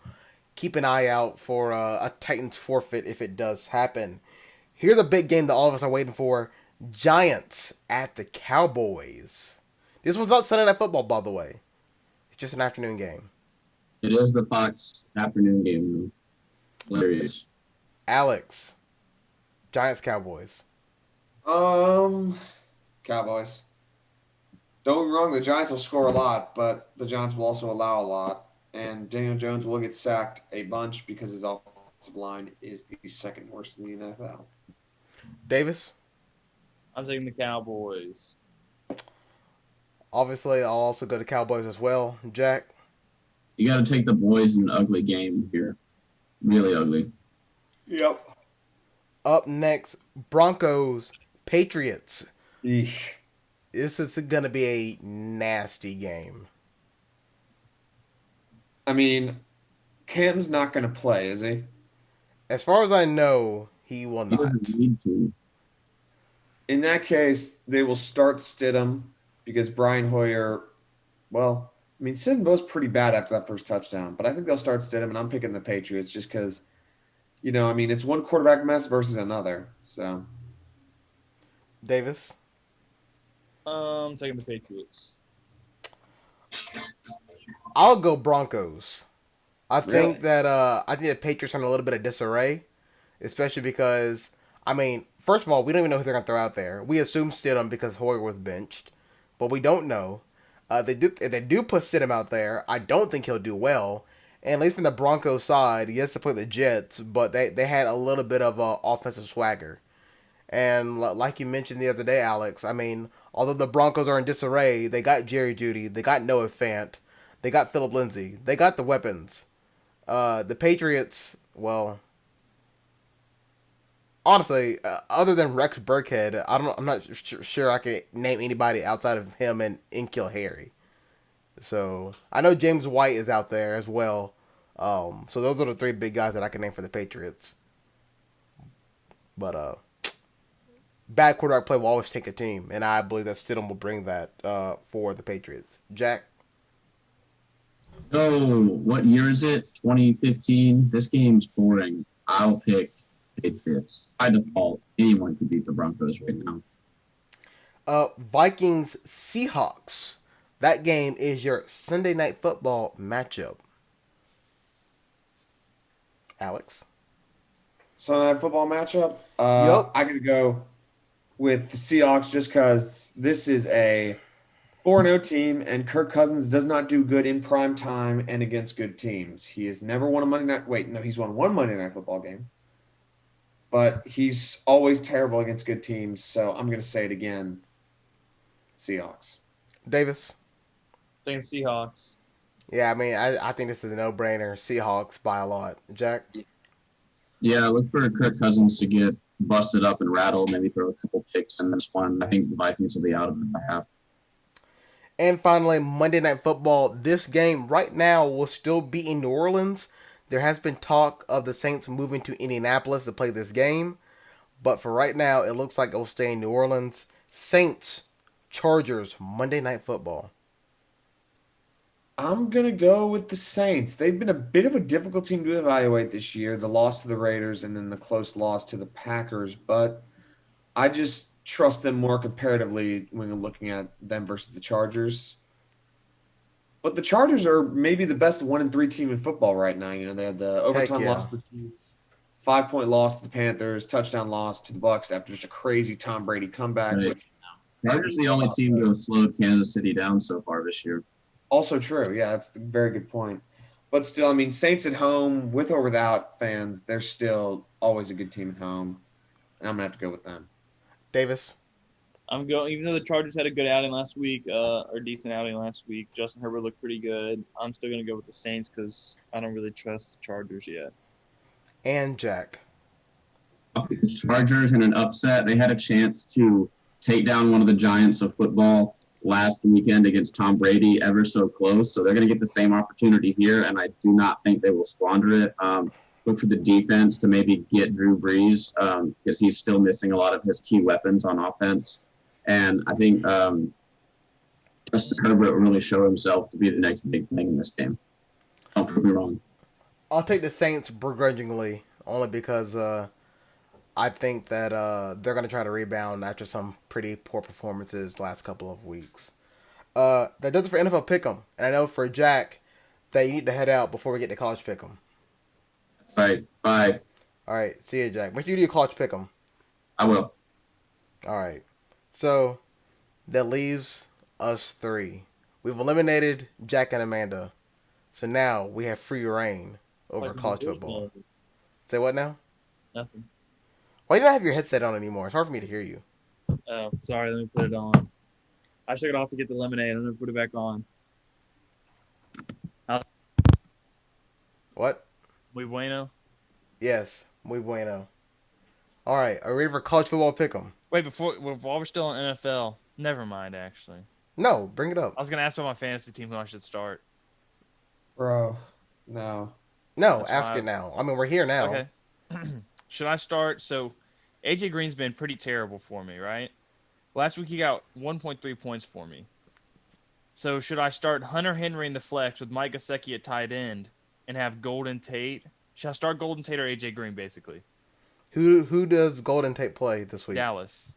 Speaker 1: keep an eye out for a Titans forfeit if it does happen. Here's a big game that all of us are waiting for. Giants at the Cowboys. This one's not Sunday Night Football, by the way. It's just an afternoon game.
Speaker 5: It is the Fox afternoon game. Hilarious.
Speaker 1: Alex, Giants Cowboys.
Speaker 3: Cowboys. Don't get me wrong, the Giants will score a lot, but the Giants will also allow a lot. And Daniel Jones will get sacked a bunch because his offensive line is the second worst in the NFL.
Speaker 1: Davis.
Speaker 7: I'm taking the Cowboys.
Speaker 1: Obviously, I'll also go to Cowboys as well. Jack.
Speaker 5: You got to take the boys in an ugly game here. Really ugly.
Speaker 3: Yep.
Speaker 1: Up next, Broncos Patriots.
Speaker 3: Eesh.
Speaker 1: This is going to be a nasty game.
Speaker 3: I mean, Cam's not going to play, is he?
Speaker 1: As far as I know, he will
Speaker 5: He
Speaker 1: not.
Speaker 5: doesn't need to.
Speaker 3: In that case, they will start Stidham because Brian Hoyer, well, I mean, Stidham was pretty bad after that first touchdown, but I think they'll start Stidham, and I'm picking the Patriots just because, you know, I mean, it's one quarterback mess versus another. So,
Speaker 1: Davis.
Speaker 7: Taking the Patriots.
Speaker 1: I'll go Broncos. I think
Speaker 3: Really?
Speaker 1: that I think the Patriots are in a little bit of disarray, especially because I mean, first of all, we don't even know who they're gonna throw out there. We assume Stidham because Hoyer was benched, but we don't know. If they do put Stidham out there, I don't think he'll do well. And at least from the Broncos side, yes, to play the Jets, but they had a little bit of offensive swagger. And like you mentioned the other day, Alex, I mean, although the Broncos are in disarray, they got Jerry Jeudy, they got Noah Fant, they got Philip Lindsay, they got the weapons. The Patriots, well, honestly, other than Rex Burkhead, I'm not sure I can name anybody outside of him and N'Keal Harry. So I know James White is out there as well. So those are the three big guys that I can name for the Patriots. But bad quarterback play will always take a team, and I believe that Stidham will bring that for the Patriots. Jack.
Speaker 5: Oh, what year is it? 2015. This game's boring. I'll pick Patriots. By default, anyone can beat the Broncos right now.
Speaker 1: Vikings Seahawks. That game is your Sunday Night Football matchup. Alex.
Speaker 3: Sunday Night Football matchup.
Speaker 1: Yup.
Speaker 3: I gotta go with the Seahawks just because this is a 4-0 team, and Kirk Cousins does not do good in prime time and against good teams. He has never won a Monday night. Wait, no, he's won one Monday Night Football game, but he's always terrible against good teams. So I'm gonna say it again. Seahawks.
Speaker 1: Davis.
Speaker 7: Taking Seahawks.
Speaker 1: Yeah, I mean, I think this is a no-brainer. Seahawks by a lot. Jack.
Speaker 5: Yeah, look for Kirk Cousins to get busted up and rattled, maybe throw a couple picks in this one. I think the Vikings will be out of it by half.
Speaker 1: And finally, Monday Night Football. This game right now will still be in New Orleans. There has been talk of the Saints moving to Indianapolis to play this game. But for right now, it looks like it will stay in New Orleans. Saints, Chargers, Monday Night Football.
Speaker 3: I'm going to go with the Saints. They've been a bit of a difficult team to evaluate this year. The loss to the Raiders and then the close loss to the Packers. But I just trust them more comparatively when you're looking at them versus the Chargers. But the Chargers are maybe the best 1-3 team in football right now. You know, they had the overtime
Speaker 1: yeah.
Speaker 3: loss to the Chiefs, 5-point loss to the Panthers, touchdown loss to the Bucs after just a crazy Tom Brady comeback.
Speaker 5: Right.
Speaker 3: Which,
Speaker 5: Chargers the only team to have slowed Kansas City down so far this year.
Speaker 3: also true. Yeah, that's a very good point. But still, I mean, Saints at home, with or without fans, they're still always a good team at home. And I'm going to have to go with them.
Speaker 1: Davis.
Speaker 7: I'm going, even though the Chargers had a good outing last week, or decent outing last week, Justin Herbert looked pretty good. I'm still going to go with the Saints because I don't really trust the Chargers yet.
Speaker 1: And Jack.
Speaker 5: Chargers in an upset. They had a chance to take down one of the giants of football last weekend against Tom Brady, ever so close. So they're going to get the same opportunity here, and I do not think they will squander it. look for the defense to maybe get Drew Brees because he's still missing a lot of his key weapons on offense. And I think Justin Herbert will really show himself to be the next big thing in this game. Don't prove me wrong.
Speaker 1: I'll take the Saints begrudgingly, only because I think that they're going to try to rebound after some pretty poor performances last couple of weeks. That does it for NFL Pick'em. And I know for Jack that you need to head out before we get to College Pick'em.
Speaker 5: All right, bye.
Speaker 1: All right, see you, Jack. Make sure you do your College Pick'em.
Speaker 5: I will.
Speaker 1: All right. So that leaves us three. We've eliminated Jack and Amanda. So now we have free reign over college football. Say what now?
Speaker 7: Nothing.
Speaker 1: Why do you not have your headset on anymore? It's hard for me to hear you.
Speaker 7: Oh, sorry. Let me put it on. I took it off to get the lemonade. I'm going to put it back on.
Speaker 1: What?
Speaker 4: Muy bueno.
Speaker 1: Yes, muy bueno. All right, are we ready for college football pick'em?
Speaker 4: Wait, while we're still on NFL, never mind. Actually,
Speaker 1: No, bring it up.
Speaker 4: I was gonna ask about my fantasy team who I should start.
Speaker 3: Bro, no.
Speaker 1: No,
Speaker 4: That's
Speaker 1: ask
Speaker 4: fine.
Speaker 1: it now. I mean, we're here now.
Speaker 4: Okay. Should I start? So, AJ Green's been pretty terrible for me, right? Last week he got 1.3 points for me. So should I start Hunter Henry in the flex with Mike Gesicki at tight end and have Golden Tate? Should I start Golden Tate or AJ Green, basically?
Speaker 1: Who does Golden Tate play this week?
Speaker 4: Dallas.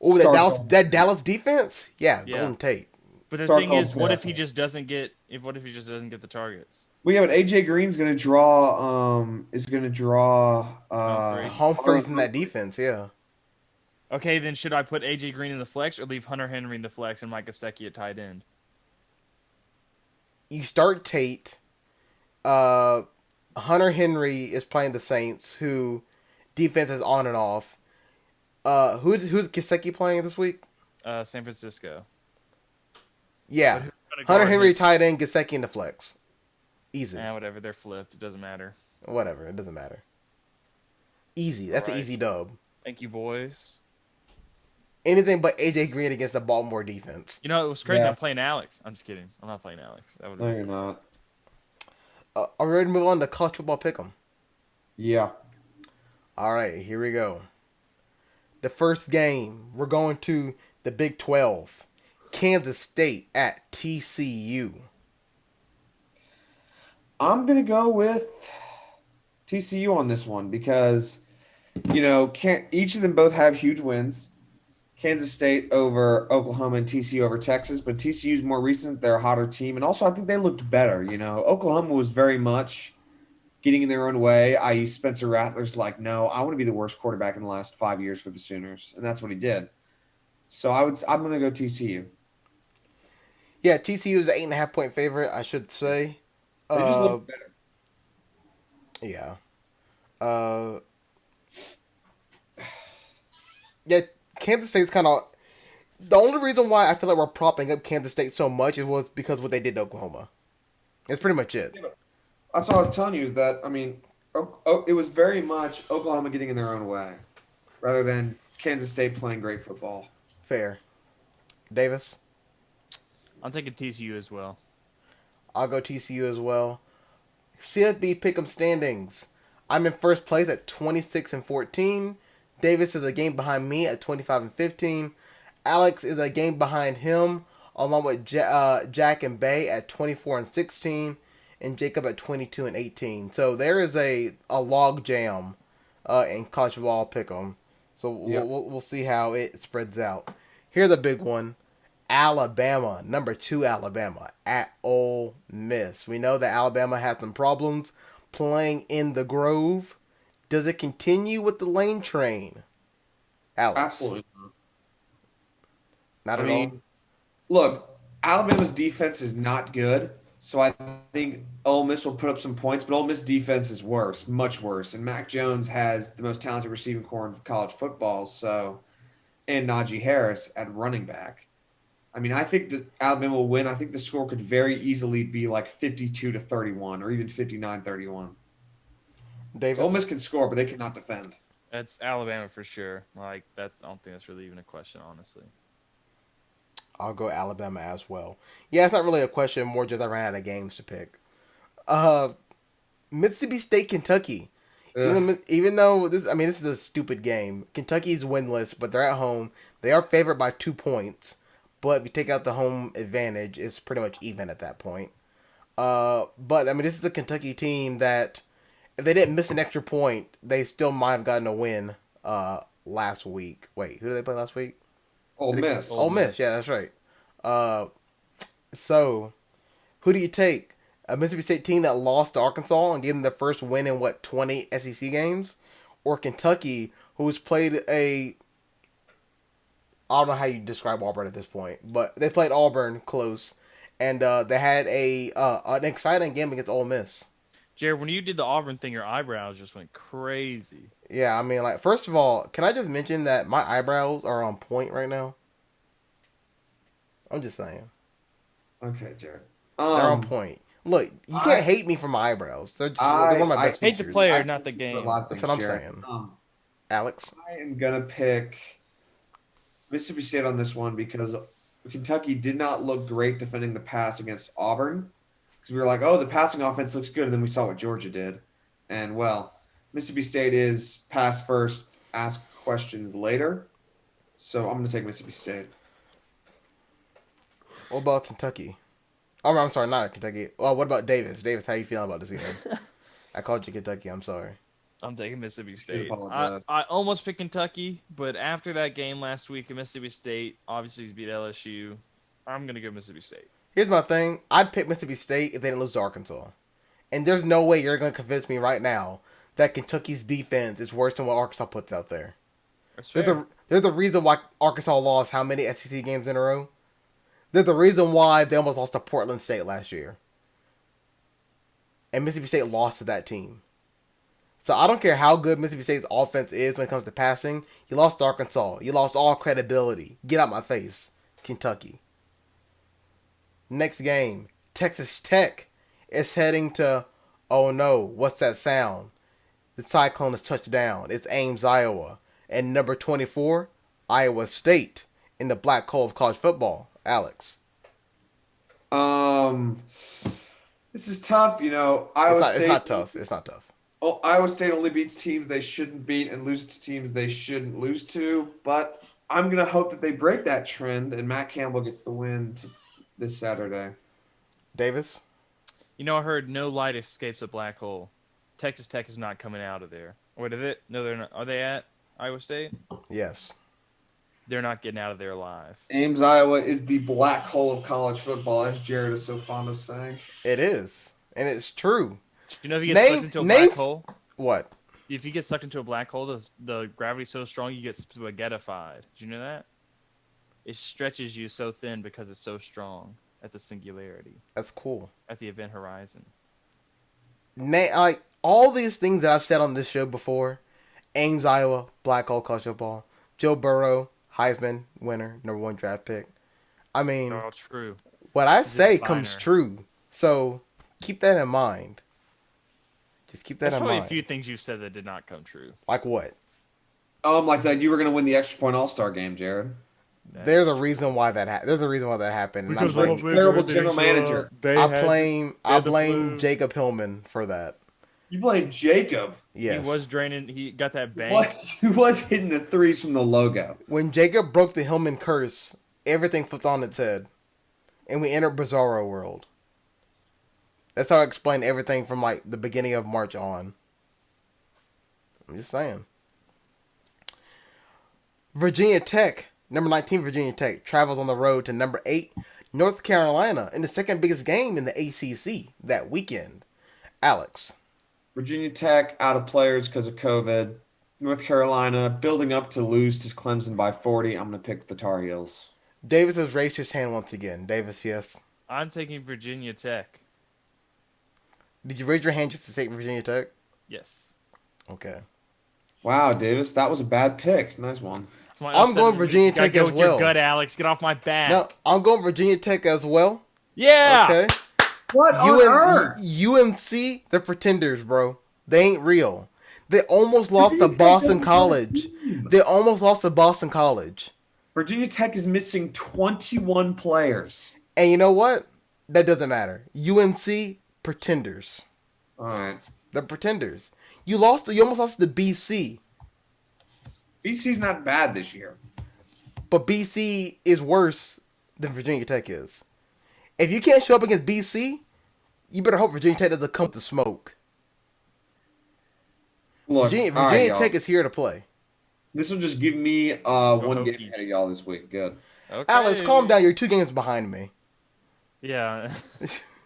Speaker 1: Oh,
Speaker 3: Start
Speaker 1: that Dallas defense? Yeah,
Speaker 4: Yeah.
Speaker 1: Golden Tate.
Speaker 4: But the
Speaker 3: Start
Speaker 4: thing is,
Speaker 3: Golden
Speaker 4: what
Speaker 3: Tate.
Speaker 4: if he just doesn't get the targets?
Speaker 3: Well, yeah, but AJ Green's gonna draw.
Speaker 4: Humphrey.
Speaker 1: Humphreys in that defense, yeah.
Speaker 4: Okay, then should I put AJ Green in the flex or leave Hunter Henry in the flex and Mike Gesicki at tight end?
Speaker 1: You start Tate. Hunter Henry is playing the Saints, who defense is on and off. Who's Gesicki playing this week?
Speaker 4: San Francisco.
Speaker 1: Yeah,
Speaker 4: But who's gonna
Speaker 1: Hunter
Speaker 4: guard
Speaker 1: Henry
Speaker 4: him?
Speaker 1: tight end, Gesicki in the flex. Easy.
Speaker 4: Whatever. They're flipped. It doesn't matter.
Speaker 1: Whatever, it doesn't matter. Easy. That's an
Speaker 4: Alright.
Speaker 1: easy dub.
Speaker 4: Thank you, boys.
Speaker 1: Anything but AJ Green against the Baltimore defense.
Speaker 4: You know, it was crazy.
Speaker 3: Yeah.
Speaker 4: I'm playing Alex. I'm just kidding. I'm not playing Alex. That would
Speaker 3: No,
Speaker 4: be
Speaker 3: you're not.
Speaker 1: Are we ready to move on to college football pick'em?
Speaker 3: Yeah.
Speaker 1: All right, here we go. The first game, we're going to the Big 12. Kansas State at TCU.
Speaker 3: I'm gonna go with TCU on this one because, each of them both have huge wins. Kansas State over Oklahoma and TCU over Texas, but TCU's more recent. They're a hotter team, and also I think they looked better. Oklahoma was very much getting in their own way, i.e. Spencer Rattler's like, no, I want to be the worst quarterback in the last 5 years for the Sooners, and that's what he did. So I'm going to go TCU.
Speaker 1: Yeah, TCU is an 8.5-point favorite, I should say.
Speaker 3: They just look better.
Speaker 1: Yeah. Yeah, Kansas State's kind of... The only reason why I feel like we're propping up Kansas State so much was because of what they did to Oklahoma. That's pretty much it.
Speaker 3: That's what I was telling you is that, it was very much Oklahoma getting in their own way rather than Kansas State playing great football.
Speaker 1: Fair. Davis?
Speaker 4: I'm taking TCU as well.
Speaker 1: I'll go TCU as well. CFB Pick'em standings. I'm in first place at 26-14. Davis is a game behind me at 25-15. Alex is a game behind him, along with Jack and Bay at 24-16, and Jacob at 22-18. So there is a log jam in college football pick'em. So
Speaker 3: Yep.
Speaker 1: we'll see how it spreads out. Here's a big one. Alabama, number 2 Alabama at Ole Miss. We know that Alabama has some problems playing in the Grove. Does it continue with the lane train? Alex?
Speaker 3: Absolutely.
Speaker 1: Not
Speaker 3: I
Speaker 1: at all.
Speaker 3: mean, look, Alabama's defense is not good, so I think Ole Miss will put up some points, but Ole Miss defense is worse, much worse. And Mac Jones has the most talented receiving core in college football, and Najee Harris at running back. I mean, I think that Alabama will win. I think the score could very easily be like 52-31 or even 59-31.
Speaker 1: Davis?
Speaker 3: Ole Miss can score, but they cannot defend.
Speaker 4: That's Alabama for sure. I don't think that's really even a question, honestly.
Speaker 1: I'll go Alabama as well. Yeah, it's not really a question, more just I ran out of games to pick. Mississippi State, Kentucky.
Speaker 3: Ugh.
Speaker 1: Even though this is a stupid game. Kentucky's winless, but they're at home. They are favored by 2 points. But if you take out the home advantage, it's pretty much even at that point. But this is a Kentucky team that, if they didn't miss an extra point, they still might have gotten a win. Last week. Wait, who did they play last week?
Speaker 3: Ole Miss.
Speaker 1: Ole Miss. Yeah, that's right. So, who do you take? A Mississippi State team that lost to Arkansas and gave them their first win in 20 SEC games, or Kentucky, who's played I don't know how you describe Auburn at this point, but they played Auburn close, and they had an exciting game against Ole Miss.
Speaker 4: Jared, when you did the Auburn thing, your eyebrows just went crazy.
Speaker 1: Yeah, first of all, can I just mention that my eyebrows are on point right now? I'm just saying.
Speaker 3: Okay, Jared.
Speaker 1: They're on point. Look, you can't hate me for my eyebrows. They're one of my best
Speaker 4: hate the
Speaker 1: features.
Speaker 4: player, not the game.
Speaker 1: That's what I'm saying. Alex?
Speaker 3: I am going to pick Mississippi State on this one because Kentucky did not look great defending the pass against Auburn. Because we were like, oh, the passing offense looks good. And then we saw what Georgia did. And, Mississippi State is pass first, ask questions later. So I'm going to take Mississippi State.
Speaker 1: What about Kentucky? Oh, I'm sorry, not Kentucky. Oh, what about Davis? Davis, how you feeling about this game? I called you Kentucky. I'm sorry.
Speaker 4: I'm taking Mississippi State.
Speaker 3: apologize.
Speaker 4: I almost picked Kentucky, but after that game last week at Mississippi State, obviously beat LSU. I'm gonna go Mississippi State.
Speaker 1: Here's my thing. I'd pick Mississippi State if they didn't lose to Arkansas. And there's no way you're going to convince me right now that Kentucky's defense is worse than what Arkansas puts out there.
Speaker 4: That's fair.
Speaker 1: There's a reason why Arkansas lost how many SEC games in a row? There's a reason why they almost lost to Portland State last year. And Mississippi State lost to that team. So I don't care how good Mississippi State's offense is when it comes to passing. You lost to Arkansas. You lost all credibility. Get out my face, Kentucky. Next game, Texas Tech is heading to, oh no, what's that sound? The Cyclone has touched down. It's Ames, Iowa. And number 24, Iowa State in the black hole of college football. Alex.
Speaker 3: This is tough. Iowa State.
Speaker 1: It's not tough. It's not tough.
Speaker 3: Oh, Iowa State only beats teams they shouldn't beat and loses to teams they shouldn't lose to. But I'm going to hope that they break that trend and Matt Campbell gets the win this Saturday.
Speaker 1: Davis?
Speaker 4: I heard no light escapes a black hole. Texas Tech is not coming out of there. Wait, is it? No, they're not. Are they at Iowa State?
Speaker 1: Yes.
Speaker 4: They're not getting out of there alive.
Speaker 3: Ames, Iowa is the black hole of college football, as Jared is so fond of saying.
Speaker 1: It is. And it's true.
Speaker 4: Do you know if you get sucked into a black hole?
Speaker 1: What?
Speaker 4: If you get sucked into a black hole, the gravity's so strong you get spaghettified. Did you know that? It stretches you so thin because it's so strong at the singularity.
Speaker 1: That's cool.
Speaker 4: At the event horizon.
Speaker 1: All these things that I've said on this show before, Ames, Iowa, black hole college football, Joe Burrow, Heisman winner, #1 draft pick.
Speaker 4: They're all true.
Speaker 1: What I say comes true. So keep that in mind. Just keep that in mind.
Speaker 4: There's probably a few things you said that did not come true.
Speaker 1: Like what?
Speaker 3: Like that you were going to win the extra point All-Star game, Jared.
Speaker 1: There's a reason why that happened. There's a reason why that happened.
Speaker 3: Because terrible general manager.
Speaker 1: I blame Jacob Hillman for that.
Speaker 3: You blame Jacob?
Speaker 1: Yes.
Speaker 4: He was draining. He got that bank.
Speaker 3: What? He was hitting the threes from the logo.
Speaker 1: When Jacob broke the Hillman curse, everything flipped on its head. And we entered Bizarro World. That's how I explain everything from the beginning of March on. I'm just saying. Virginia Tech, number 19 Virginia Tech, travels on the road to number 8 North Carolina in the second biggest game in the ACC that weekend. Alex.
Speaker 3: Virginia Tech out of players because of COVID. North Carolina building up to lose to Clemson by 40. I'm going to pick the Tar Heels.
Speaker 1: Davis has raised his hand once again. Davis, yes.
Speaker 4: I'm taking Virginia Tech.
Speaker 1: Did you raise your hand just to take Virginia Tech?
Speaker 4: Yes.
Speaker 1: Okay.
Speaker 3: Wow, Davis, that was a bad pick. Nice one.
Speaker 1: I'm going Virginia Tech as well.
Speaker 4: With your gut, Alex. Get off my back.
Speaker 1: No, I'm going Virginia Tech as well.
Speaker 4: Yeah.
Speaker 1: Okay.
Speaker 3: What on earth?
Speaker 1: UMC, they're pretenders, bro. They ain't real. They almost lost to Boston College. They almost lost to Boston College.
Speaker 3: Virginia Tech is missing 21 players.
Speaker 1: And you know what? That doesn't matter. UMC, pretenders.
Speaker 3: All right.
Speaker 1: The Pretenders. You almost lost to BC.
Speaker 3: BC's not bad this year.
Speaker 1: But BC is worse than Virginia Tech is. If you can't show up against BC, you better hope Virginia Tech doesn't come with the smoke.
Speaker 3: Look,
Speaker 1: Virginia Tech is here to play.
Speaker 3: This will just give me one game
Speaker 4: Hokies.
Speaker 3: ahead of y'all this week. Good.
Speaker 4: Okay.
Speaker 1: Alex, calm down. You're 2 games behind me.
Speaker 4: Yeah.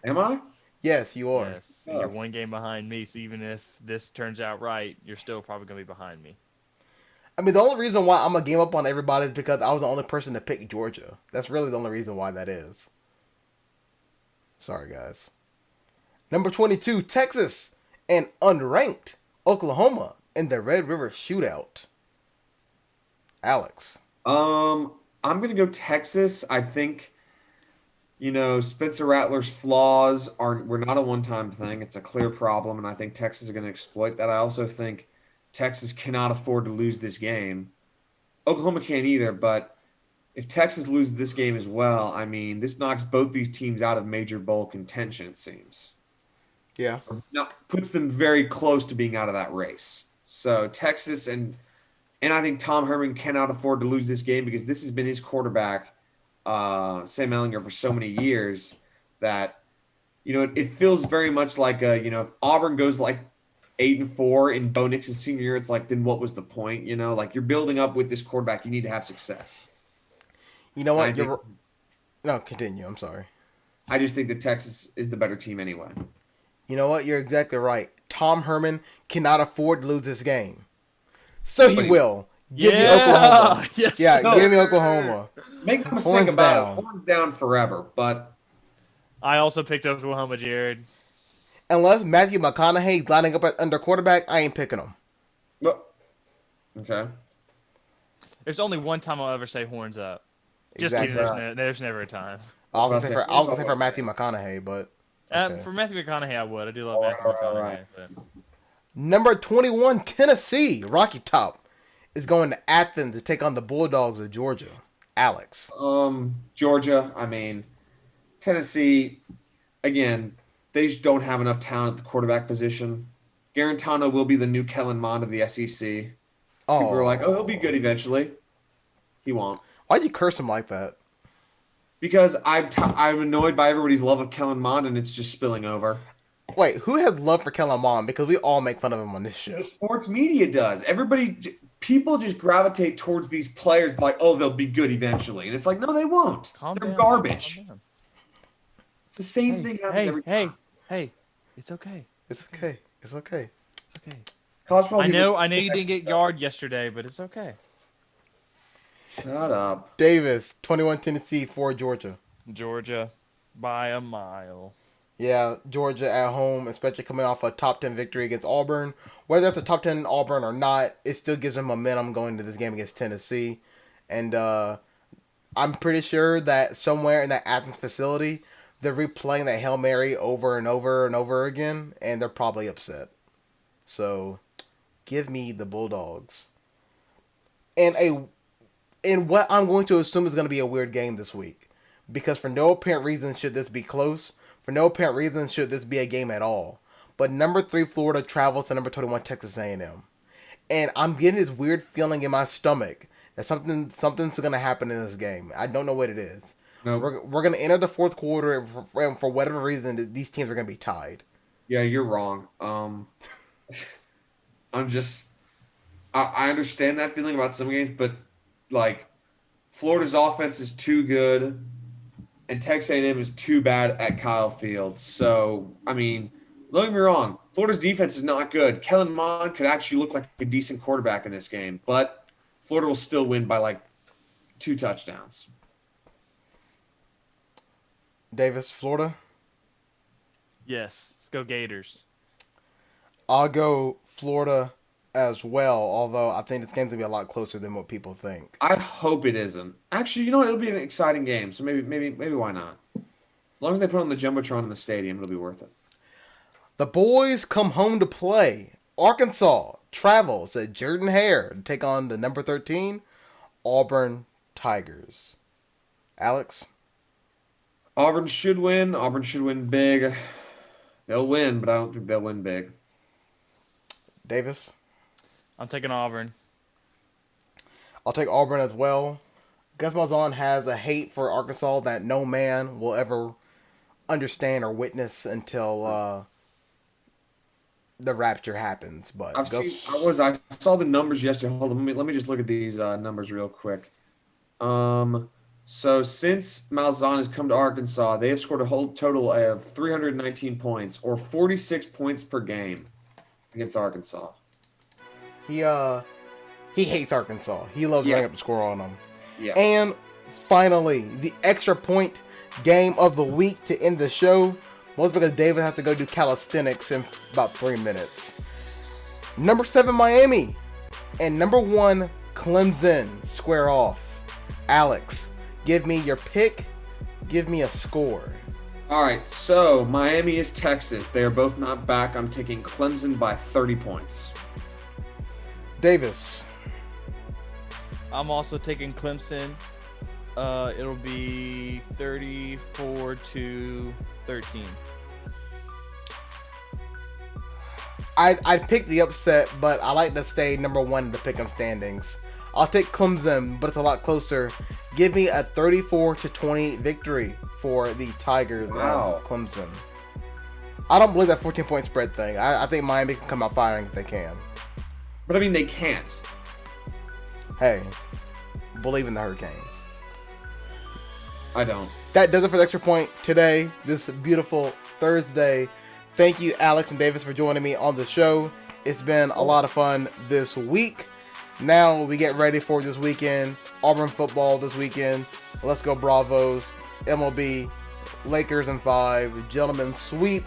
Speaker 3: Am I?
Speaker 1: Yes, you are.
Speaker 4: Yes. You're 1 game behind me, so even if this turns out right, you're still probably going to be behind me.
Speaker 1: I mean, the only reason why I'm a game up on everybody is because I was the only person to pick Georgia. That's really the only reason why that is. Sorry, guys. Number 22, Texas, and unranked Oklahoma in the Red River Shootout. Alex.
Speaker 3: I'm gonna go Texas. I think, Spencer Rattler's flaws were not a one-time thing. It's a clear problem, and I think Texas is gonna exploit that. I also think Texas cannot afford to lose this game. Oklahoma can't either, but if Texas loses this game as well, I mean, this knocks both these teams out of major bowl contention, it seems.
Speaker 1: Yeah.
Speaker 3: Puts them very close to being out of that race. So Texas and I think Tom Herman cannot afford to lose this game because this has been his quarterback, Sam Ehlinger, for so many years that, it feels very much like, if Auburn goes like 8-4 in Bo Nix's senior year, it's like, then what was the point? Like you're building up with this quarterback. You need to have success.
Speaker 1: You know what? No, continue. I'm sorry.
Speaker 3: I just think that Texas is the better team anyway.
Speaker 1: You know what? You're exactly right. Tom Herman cannot afford to lose this game. So he will. Give me Oklahoma.
Speaker 4: Yes.
Speaker 1: Yeah, give me Oklahoma.
Speaker 3: Make no mistake
Speaker 1: Horns
Speaker 3: about
Speaker 1: down.
Speaker 3: it. Horns down forever, but
Speaker 4: I also picked Oklahoma, Jared.
Speaker 1: Unless Matthew McConaughey's lining up under quarterback, I ain't picking him.
Speaker 3: okay.
Speaker 4: There's only one time I'll ever say horns up. Just
Speaker 1: Exactly.
Speaker 4: kidding. There's never a time.
Speaker 1: I was gonna say for Matthew McConaughey, but okay.
Speaker 4: For Matthew McConaughey, I would. I do love Matthew McConaughey.
Speaker 3: right.
Speaker 4: But...
Speaker 1: Number 21, Tennessee, Rocky Top, is going to Athens to take on the Bulldogs of Georgia. Alex.
Speaker 3: Georgia, I mean, Tennessee, again, they just don't have enough talent at the quarterback position. Garantano will be the new Kellen Mond of the SEC.
Speaker 1: Oh,
Speaker 3: People are like, he'll be good eventually. He won't.
Speaker 1: Why'd you curse him like that?
Speaker 3: Because I'm annoyed by everybody's love of Kellen Mond, and it's just spilling over.
Speaker 1: Wait, who has love for Kellen Mond? Because we all make fun of him on this show.
Speaker 3: The sports media does. People just gravitate towards these players like, they'll be good eventually. And it's like, no, they won't. They're garbage.
Speaker 4: Calm down.
Speaker 3: It's the same thing happens every time.
Speaker 4: Hey, it's okay.
Speaker 1: It's okay. It's okay.
Speaker 4: It's okay.
Speaker 3: College football
Speaker 4: I know
Speaker 3: people-
Speaker 4: you didn't get yard yesterday, but it's okay.
Speaker 3: Shut up.
Speaker 1: Davis, 21 Tennessee, 4 Georgia.
Speaker 4: Georgia by a mile.
Speaker 1: Yeah, Georgia at home, especially coming off a top 10 victory against Auburn. Whether it's a top 10 Auburn or not, it still gives them momentum going into this game against Tennessee. And I'm pretty sure that somewhere in that Athens facility, they're replaying that Hail Mary over and over and over again, and they're probably upset. So, give me the Bulldogs. And what I'm going to assume is going to be a weird game this week. Because for no apparent reason should this be close. For no apparent reason should this be a game at all. But number 3 Florida travels to number 21 Texas A&M. And I'm getting this weird feeling in my stomach that something's going to happen in this game. I don't know what it is.
Speaker 3: No.
Speaker 1: We're going to enter the fourth quarter, and for whatever reason, these teams are going to be tied.
Speaker 3: Yeah, you're wrong. I understand that feeling about some games, but like Florida's offense is too good and Texas A&M is too bad at Kyle Field. So, I mean, don't get me wrong. Florida's defense is not good. Kellen Mond could actually look like a decent quarterback in this game, but Florida will still win by like 2 touchdowns.
Speaker 1: Davis, Florida?
Speaker 4: Yes, let's go Gators.
Speaker 1: I'll go Florida as well, although I think this game's going to be a lot closer than what people think.
Speaker 3: I hope it isn't. Actually, you know what? It'll be an exciting game, so maybe why not? As long as they put on the Jumbotron in the stadium, it'll be worth it.
Speaker 1: The boys come home to play. Arkansas travels at Jordan-Hare to take on the number 13 Auburn Tigers. Alex?
Speaker 3: Auburn should win. Auburn should win big. They'll win, but I don't think they'll win big.
Speaker 1: Davis?
Speaker 4: I'm taking Auburn.
Speaker 1: I'll take Auburn as well. Gus Malzahn has a hate for Arkansas that no man will ever understand or witness until the rapture happens. But
Speaker 3: I saw the numbers yesterday. Hold on, let me just look at these numbers real quick. So since Malzahn has come to Arkansas, they have scored a whole total of 319 points, or 46 points per game against Arkansas.
Speaker 1: He hates Arkansas. He loves running up the score on them.
Speaker 3: Yeah.
Speaker 1: And finally, the extra point game of the week to end the show was because David has to go do calisthenics in about 3 minutes. Number 7, Miami. And number 1, Clemson square off. Alex, give me your pick. Give me a score.
Speaker 3: All right, so Miami is Texas. They are both not back. I'm taking Clemson by 30 points.
Speaker 1: Davis.
Speaker 4: I'm also taking Clemson. It'll be 34-13.
Speaker 1: I'd pick the upset, but I like to stay number 1 in the pick'em standings. I'll take Clemson, but it's a lot closer. Give me a 34-20 victory for the Tigers of Clemson. I don't believe that 14-point spread thing. I think Miami can come out firing if they can.
Speaker 3: But I mean, they can't.
Speaker 1: Hey, believe in the Hurricanes.
Speaker 3: I don't.
Speaker 1: That does it for the extra point today, this beautiful Thursday. Thank you, Alex and Davis, for joining me on the show. It's been a lot of fun this week. Now we get ready for this weekend. Auburn football this weekend. Let's go Bravos. MLB. Lakers in 5. Gentlemen sweep.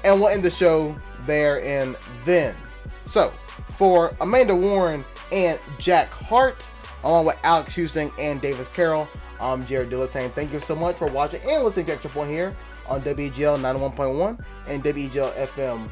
Speaker 1: And we'll end the show there and then. So, for Amanda Warren and Jack Hart, along with Alex Houston and Davis Carroll, I'm Jared Dillard saying thank you so much for watching and listening to Extra Point here on WGL 91.1 and WGLFM.com.